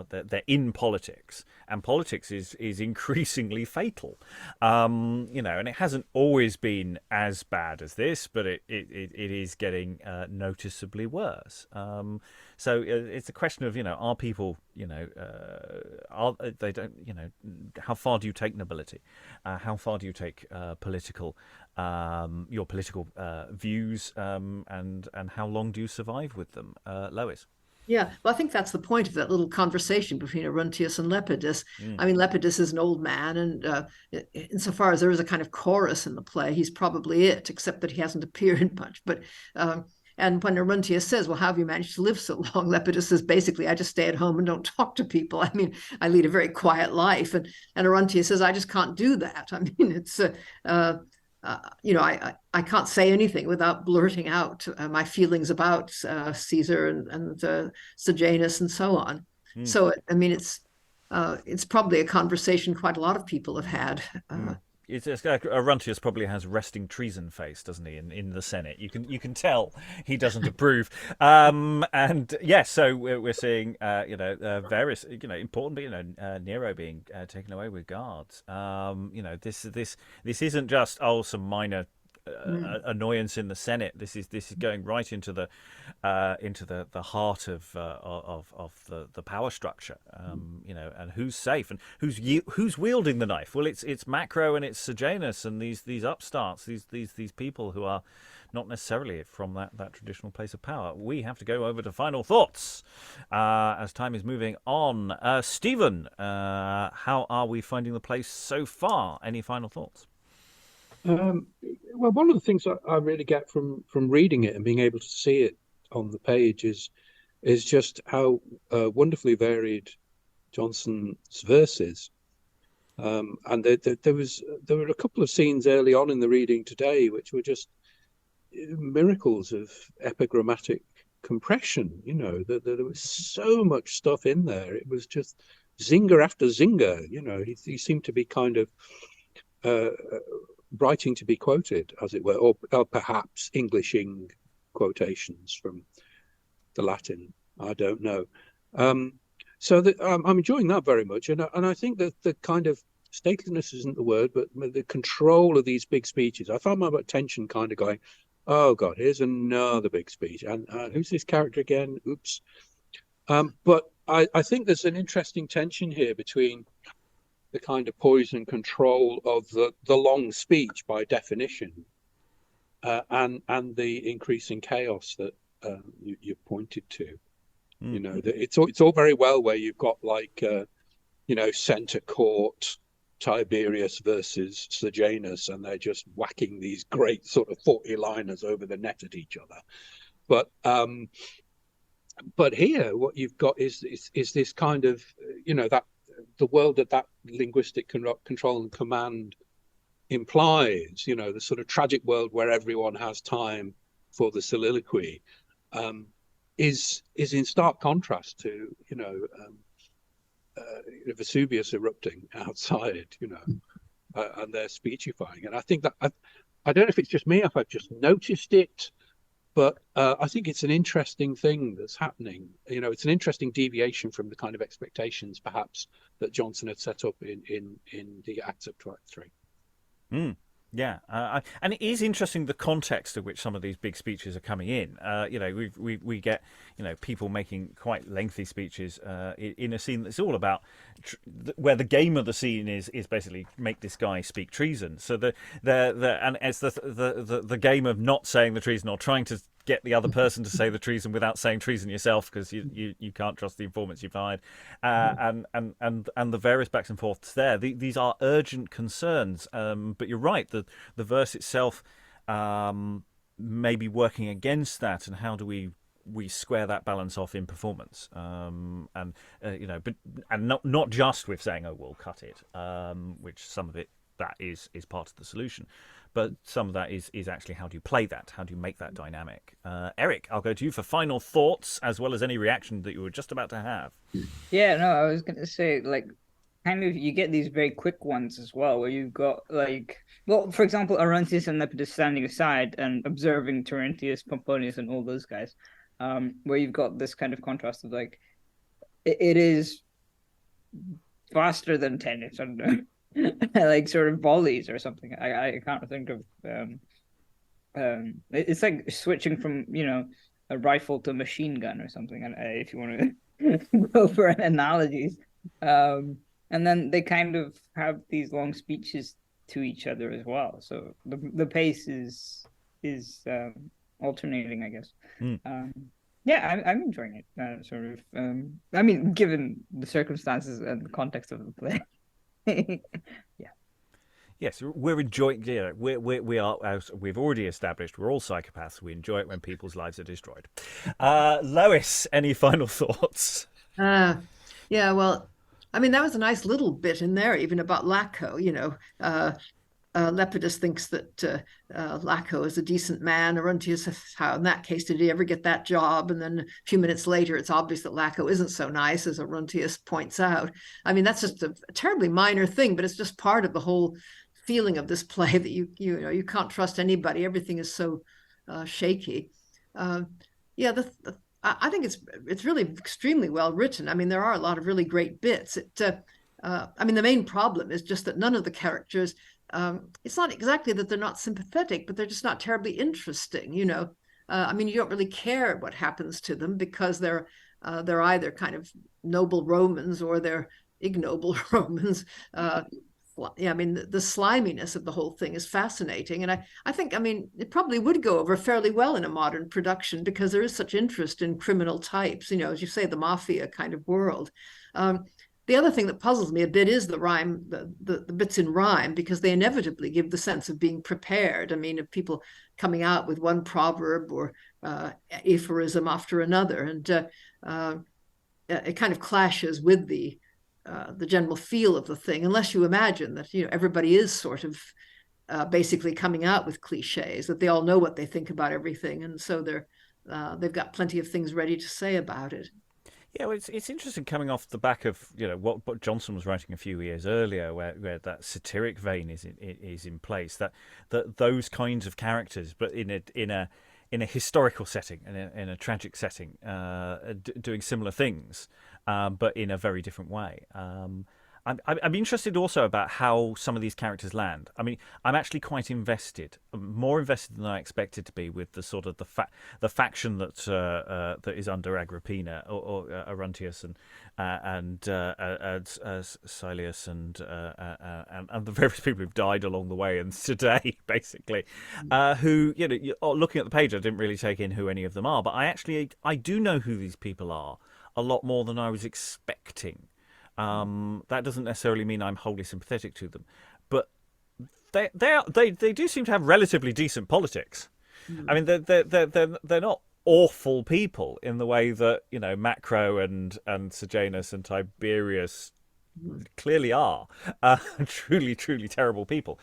they're in politics, and politics is increasingly fatal. And it hasn't always been as bad as this, but it is getting noticeably worse. So it's a question of, are people, are they don't, how far do you take nobility? How far do you take your political views, and how long do you survive with them? Lois? Yeah, well, I think that's the point of that little conversation between Arruntius and Lepidus. I mean, Lepidus is an old man, and insofar as there is a kind of chorus in the play, he's probably it, except that he hasn't appeared much. But and when Arruntius says, well, how have you managed to live so long? Lepidus says, basically, I just stay at home and don't talk to people. I mean, I lead a very quiet life. And Arruntius says, I just can't do that. I mean, it's, I can't say anything without blurting out my feelings about Caesar and Sejanus and so on. So, I mean, it's probably a conversation quite a lot of people have had. it's like Arruntius probably has resting treason face, doesn't he? In the Senate, you can tell he doesn't approve. And yes, so we're seeing various important, Nero being taken away with guards. This isn't just some minor annoyance in the Senate. This is going right into the heart of the power structure. And who's safe and who's wielding the knife? Well, it's Macro and it's Sejanus and these upstarts, these people who are not necessarily from that traditional place of power. We have to go over to final thoughts as time is moving on. Stephen, how are we finding the place so far? Any final thoughts? Well, one of the things I really get from reading it and being able to see it on the page is just how wonderfully varied Jonson's verse is. And there were a couple of scenes early on in the reading today which were just miracles of epigrammatic compression. There was so much stuff in there. It was just zinger after zinger. He seemed to be kind of writing to be quoted, as it were, or perhaps Englishing quotations from the Latin. I don't know. So I'm enjoying that very much, and I think that the kind of stateliness isn't the word, but the control of these big speeches. I found my attention kind of going, oh God, here's another big speech, and who's this character again? Oops. But I think there's an interesting tension here between the kind of poise and control of the long speech by definition, and the increasing chaos that you pointed to. It's all very well where you've got center court Tiberius versus Sejanus, and they're just whacking these great sort of 40-liners over the net at each other. But here, what you've got is this kind of that the world that linguistic control and command implies, the sort of tragic world where everyone has time for the soliloquy, is in stark contrast to Vesuvius erupting outside, and their speechifying. And I think that I don't know if it's just me, if I've just noticed it, but I think it's an interesting thing that's happening. It's an interesting deviation from the kind of expectations, perhaps, that Jonson had set up in the Acts of Act 3. Yeah, and it is interesting the context of which some of these big speeches are coming in. We get people making quite lengthy speeches in a scene that's all about where the game of the scene is basically make this guy speak treason. So and it's the game of not saying the treason or trying to get the other person to say the treason without saying treason yourself, because you can't trust the informants you've hired, and the various backs and forths there. These are urgent concerns, but you're right. The verse itself may be working against that, and how do we square that balance off in performance? But not just with saying, oh, we'll cut it, which some of it that is part of the solution. But some of that is actually how do you play that? How do you make that dynamic? Eric, I'll go to you for final thoughts, as well as any reaction that you were just about to have. Yeah, no, I was going to say, kind of, you get these very quick ones as well, where you've got, for example, Arruntius and Lepidus standing aside and observing Terentius, Pomponius, and all those guys, where you've got this kind of contrast of, it is faster than tennis, I don't know. Sort of volleys or something. I can't think of it's like switching from a rifle to a machine gun or something, and if you want to go for analogies, and then they kind of have these long speeches to each other as well, so the pace is alternating, I guess. Yeah, I'm enjoying it, given the circumstances and the context of the play. Yeah. Yes, we're enjoying. We are. As we've already established, we're all psychopaths. We enjoy it when people's lives are destroyed. Lois, any final thoughts? Yeah. Well, that was a nice little bit in there, even about Laco. Lepidus thinks that Laco is a decent man. Arruntius, how in that case did he ever get that job? And then a few minutes later, it's obvious that Laco isn't so nice, as Arruntius points out. That's just a terribly minor thing, but it's just part of the whole feeling of this play that you can't trust anybody. Everything is so shaky. I think it's really extremely well written. I mean, there are a lot of really great bits. I mean, the main problem is just that none of the characters, it's not exactly that they're not sympathetic, but they're just not terribly interesting, you know. I mean, you don't really care what happens to them because they're either kind of noble Romans or they're ignoble Romans. I mean, the sliminess of the whole thing is fascinating. And I think, I mean, it probably would go over fairly well in a modern production because there is such interest in criminal types, you know, as you say, the mafia kind of world. The other thing that puzzles me a bit is the rhyme, the bits in rhyme, because they inevitably give the sense of being prepared. I mean, of people coming out with one proverb or aphorism after another. And it kind of clashes with the general feel of the thing, unless you imagine that, you know, everybody is sort of basically coming out with cliches, that they all know what they think about everything, and so they've got plenty of things ready to say about it. Yeah, well, it's interesting coming off the back of, you know, what Jonson was writing a few years earlier, where that satiric vein is in place. That those kinds of characters, but in a historical setting, in a tragic setting, doing similar things, but in a very different way. I'm interested also about how some of these characters land. I mean, I'm actually quite invested, more invested than I expected to be, with the sort of the faction that is under Agrippina or Arruntius and Silius and the various people who've died along the way and today, basically, who, you know, looking at the page, I didn't really take in who any of them are, but I do know who these people are a lot more than I was expecting. That doesn't necessarily mean I'm wholly sympathetic to them, but they do seem to have relatively decent politics. I mean, they're not awful people in the way that, you know, Macro and Sejanus and Tiberius clearly are. Truly terrible people.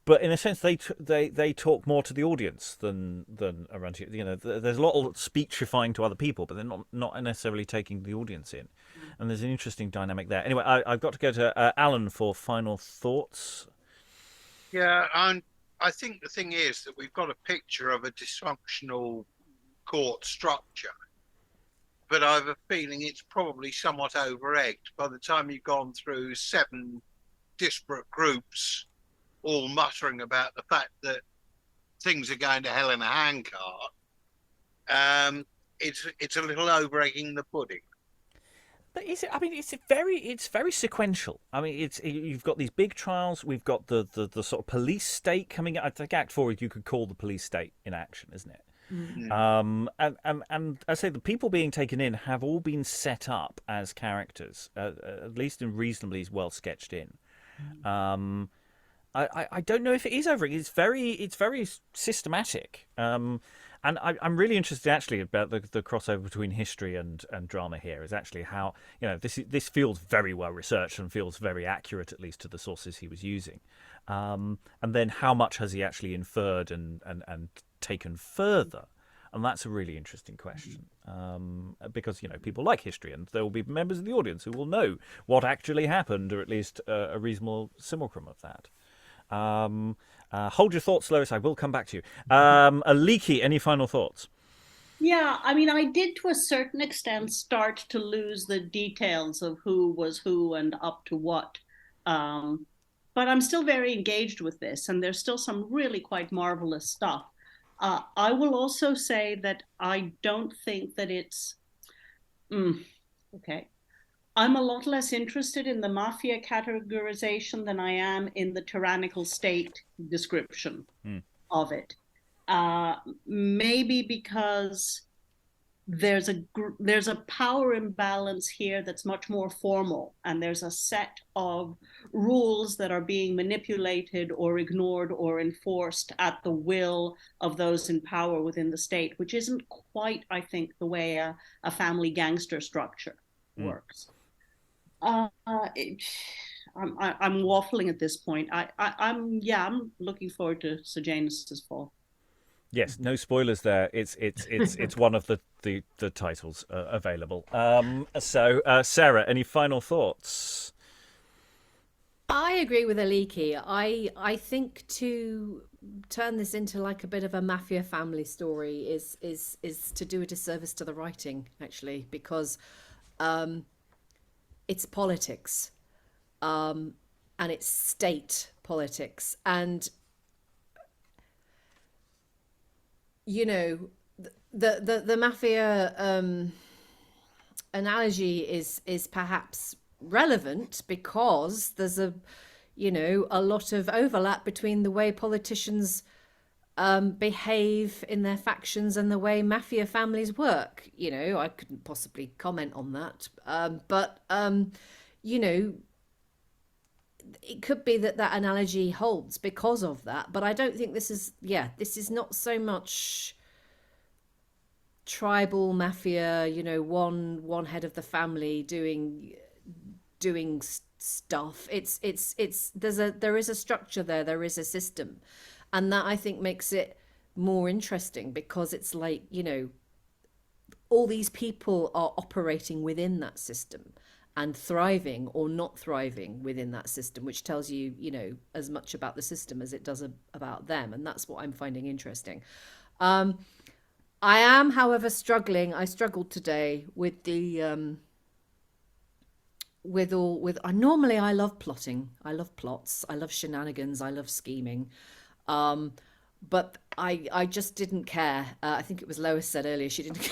But in a sense, they talk more to the audience than Arruntius. You know, there's a lot of speechifying to other people, but they're not necessarily taking the audience in. And there's an interesting dynamic there. Anyway, I've got to go to Alan for final thoughts. Yeah, and I think the thing is that we've got a picture of a dysfunctional court structure, but I have a feeling it's probably somewhat over-egged by the time you've gone through 7 disparate groups all muttering about the fact that things are going to hell in a handcart. It's a little over-egging the pudding. But is it? I mean, it's very sequential. I mean, you've got these big trials. We've got the sort of police state coming. I think Act 4, you could call the police state in action, isn't it? Mm-hmm. And I say the people being taken in have all been set up as characters, at least in reasonably well sketched in. Mm-hmm. I don't know if it is over. It's very systematic. And I'm really interested actually about the crossover between history and drama here. Is actually how, you know, this feels very well researched and feels very accurate, at least to the sources he was using. And then how much has he actually inferred and taken further? And that's a really interesting question, because, you know, people like history, and there will be members of the audience who will know what actually happened, or at least a reasonable simulacrum of that. Hold your thoughts, Lois. I will come back to you. Aliki, any final thoughts? Yeah, I mean, I did to a certain extent start to lose the details of who was who and up to what. But I'm still very engaged with this, and there's still some really quite marvelous stuff. I will also say that I don't think that it's... okay. I'm a lot less interested in the mafia categorization than I am in the tyrannical state description of it. Maybe because there's a power imbalance here that's much more formal, and there's a set of rules that are being manipulated or ignored or enforced at the will of those in power within the state, which isn't quite, I think, the way a family gangster structure works. I'm waffling at this point. I'm looking forward to Sejanus's fall. Yes, no spoilers there. It's one of the titles available. So Sarah, any final thoughts? I agree with Aliki. I think to turn this into like a bit of a mafia family story is to do a disservice to the writing, actually, because it's politics, and it's state politics, and you know, the mafia analogy is perhaps relevant because there's a lot of overlap between the way politicians behave in their factions and the way mafia families work. I couldn't possibly comment on that, but it could be that analogy holds because of that. But I don't think this is not so much tribal mafia, one head of the family doing stuff. There is a structure there is a system, and that I think makes it more interesting, because it's like, all these people are operating within that system and thriving or not thriving within that system, which tells you, as much about the system as it does about them. And that's what I'm finding interesting. I am, however, I struggled today with the normally I love plotting, I love plots, I love shenanigans, I love scheming, but I just didn't care. I think it was Lois said earlier she didn't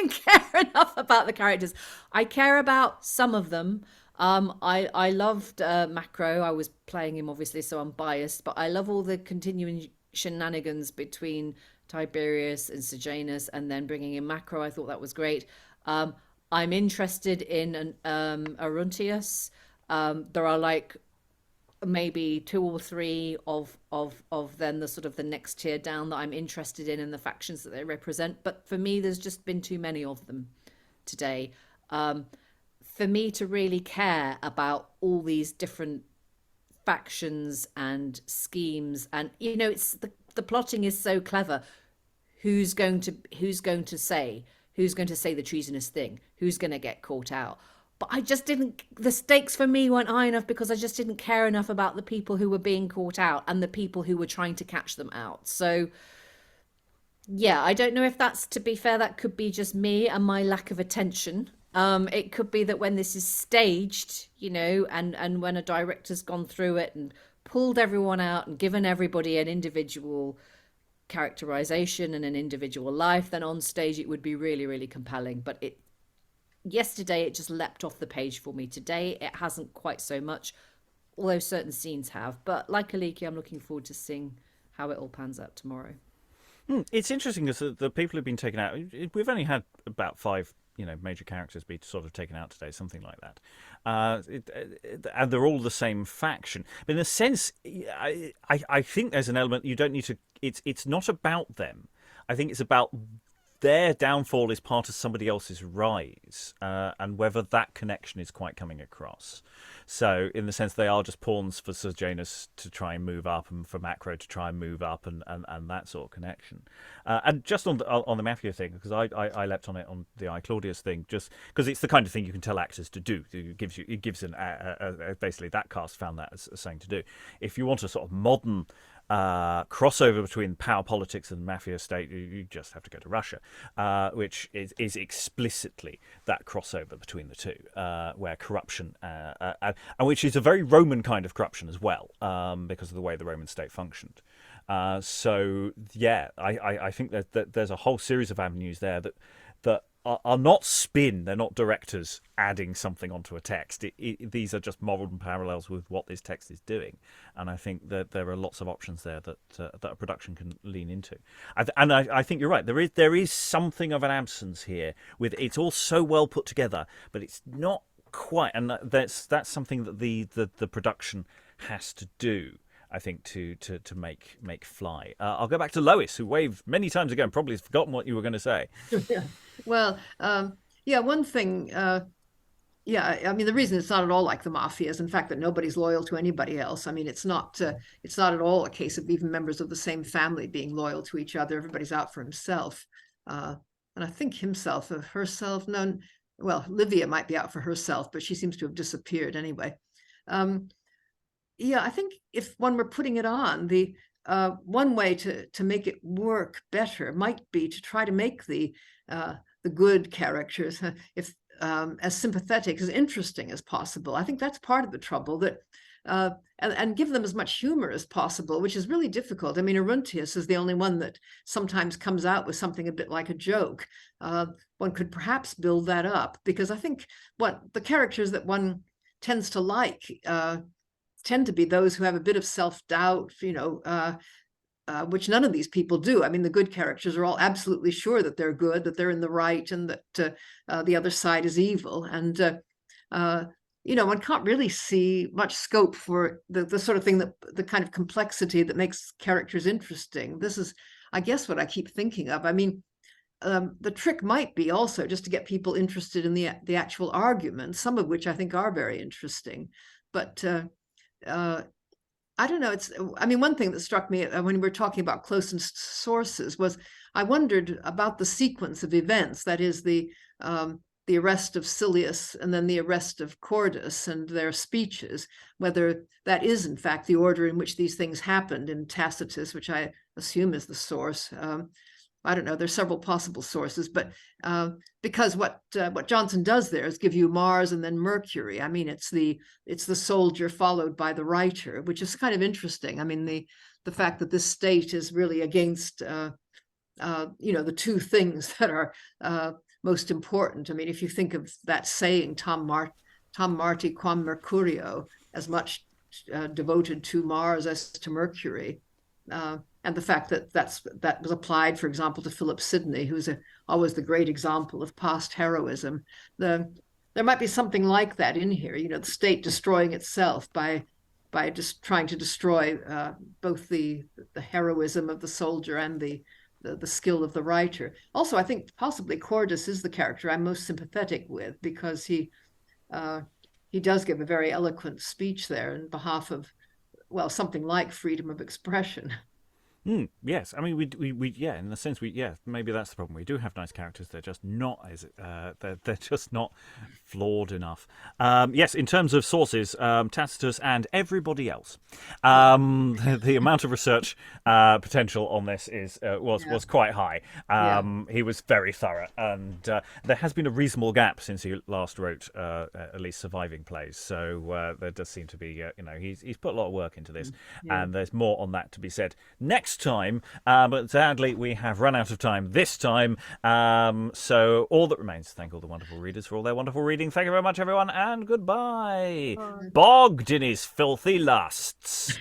care enough about the characters. I care about some of them. I loved Macro. I was playing him, obviously, so I'm biased, but I love all the continuing shenanigans between Tiberius and Sejanus, and then bringing in Macro. I thought that was great. I'm interested in Arruntius. There are like maybe 2 or 3 of then the sort of the next tier down that I'm interested in the factions that they represent. But for me, there's just been too many of them today. For me to really care about all these different factions and schemes, and it's the plotting is so clever. Who's going to say the treasonous thing? Who's going to get caught out? But I just didn't, the stakes for me weren't high enough, because I just didn't care enough about the people who were being caught out and the people who were trying to catch them out. So yeah, I don't know if that's, to be fair, that could be just me and my lack of attention. It could be that when this is staged, and when a director's gone through it and pulled everyone out and given everybody an individual characterization and an individual life, then on stage it would be really, really compelling. But yesterday it just leapt off the page for me. Today it hasn't quite so much, although certain scenes have. But like Aliki, I'm looking forward to seeing how it all pans out tomorrow. It's interesting because the people who've been taken out, we've only had about 5 major characters be sort of taken out today, something like that, and they're all the same faction. But in a sense, I think there's an element you don't need to. It's not about them. I think it's about their downfall is part of somebody else's rise, and whether that connection is quite coming across. So, in the sense, they are just pawns for Sejanus to try and move up, and for Macro to try and move up, and that sort of connection. And just on the mafia thing, because I leapt on it on the I Claudius thing, just because it's the kind of thing you can tell actors to do. It gives basically that cast found that as something to do. If you want a sort of modern crossover between power politics and mafia state, you just have to go to Russia, which is explicitly that crossover between the two, where corruption, and which is a very Roman kind of corruption as well, because of the way the Roman state functioned. So yeah, I think that there's a whole series of avenues there that are not spin. They're not directors adding something onto a text. These are just modern parallels with what this text is doing, and I think that there are lots of options there that a production can lean into. And I think you're right. There is something of an absence here. With it's all so well put together, but it's not quite. And that's something that the production has to do, I think, to make fly. I'll go back to Lois, who waved many times ago and probably has forgotten what you were going to say. Well, one thing, I mean, the reason it's not at all like the mafia is, in fact, that nobody's loyal to anybody else. I mean, it's not at all a case of even members of the same family being loyal to each other. Everybody's out for himself. And I think himself, herself, no, well, Livia might be out for herself, but she seems to have disappeared anyway. Yeah, I think if one were putting it on, the one way to make it work better might be to try to make the good characters if as sympathetic, as interesting as possible. I think that's part of the trouble, that and give them as much humor as possible, which is really difficult. I mean, Arruntius is the only one that sometimes comes out with something a bit like a joke. One could perhaps build that up, because I think what the characters that one tends to like tend to be those who have a bit of self-doubt, which none of these people do. I mean, the good characters are all absolutely sure that they're good, that they're in the right, and that the other side is evil. And one can't really see much scope for the sort of thing, that the kind of complexity that makes characters interesting. This is, I guess, what I keep thinking of. I mean, the trick might be also just to get people interested in the actual arguments, some of which I think are very interesting. But I don't know. One thing that struck me when we were talking about closest sources was, I wondered about the sequence of events. That is, the arrest of Silius and then the arrest of Cordus and their speeches, whether that is in fact the order in which these things happened in Tacitus, which I assume is the source. I don't know. There's several possible sources, but because what Jonson does there is give you Mars and then Mercury. I mean, it's the soldier followed by the writer, which is kind of interesting. I mean, the fact that this state is really against the two things that are most important. I mean, if you think of that saying, Tom Marti quam Mercurio, as much devoted to Mars as to Mercury. And the fact that was applied, for example, to Philip Sidney, who's always the great example of past heroism. There might be something like that in here, the state destroying itself by just trying to destroy both the heroism of the soldier and the skill of the writer. Also, I think possibly Cordus is the character I'm most sympathetic with, because he does give a very eloquent speech there in behalf of, well, something like freedom of expression. Yes, I mean we in the sense maybe that's the problem. We do have nice characters. They're just not they're just not flawed enough. Yes, in terms of sources, Tacitus and everybody else, the amount of research potential on this was quite high. He was very thorough, and there has been a reasonable gap since he last wrote at least surviving plays. So there does seem to be he's put a lot of work into this, and there's more on that to be said next time, but sadly we have run out of time this time, so all that remains to thank all the wonderful readers for all their wonderful reading. Thank you very much, everyone, and goodbye. Bogged in his filthy lusts.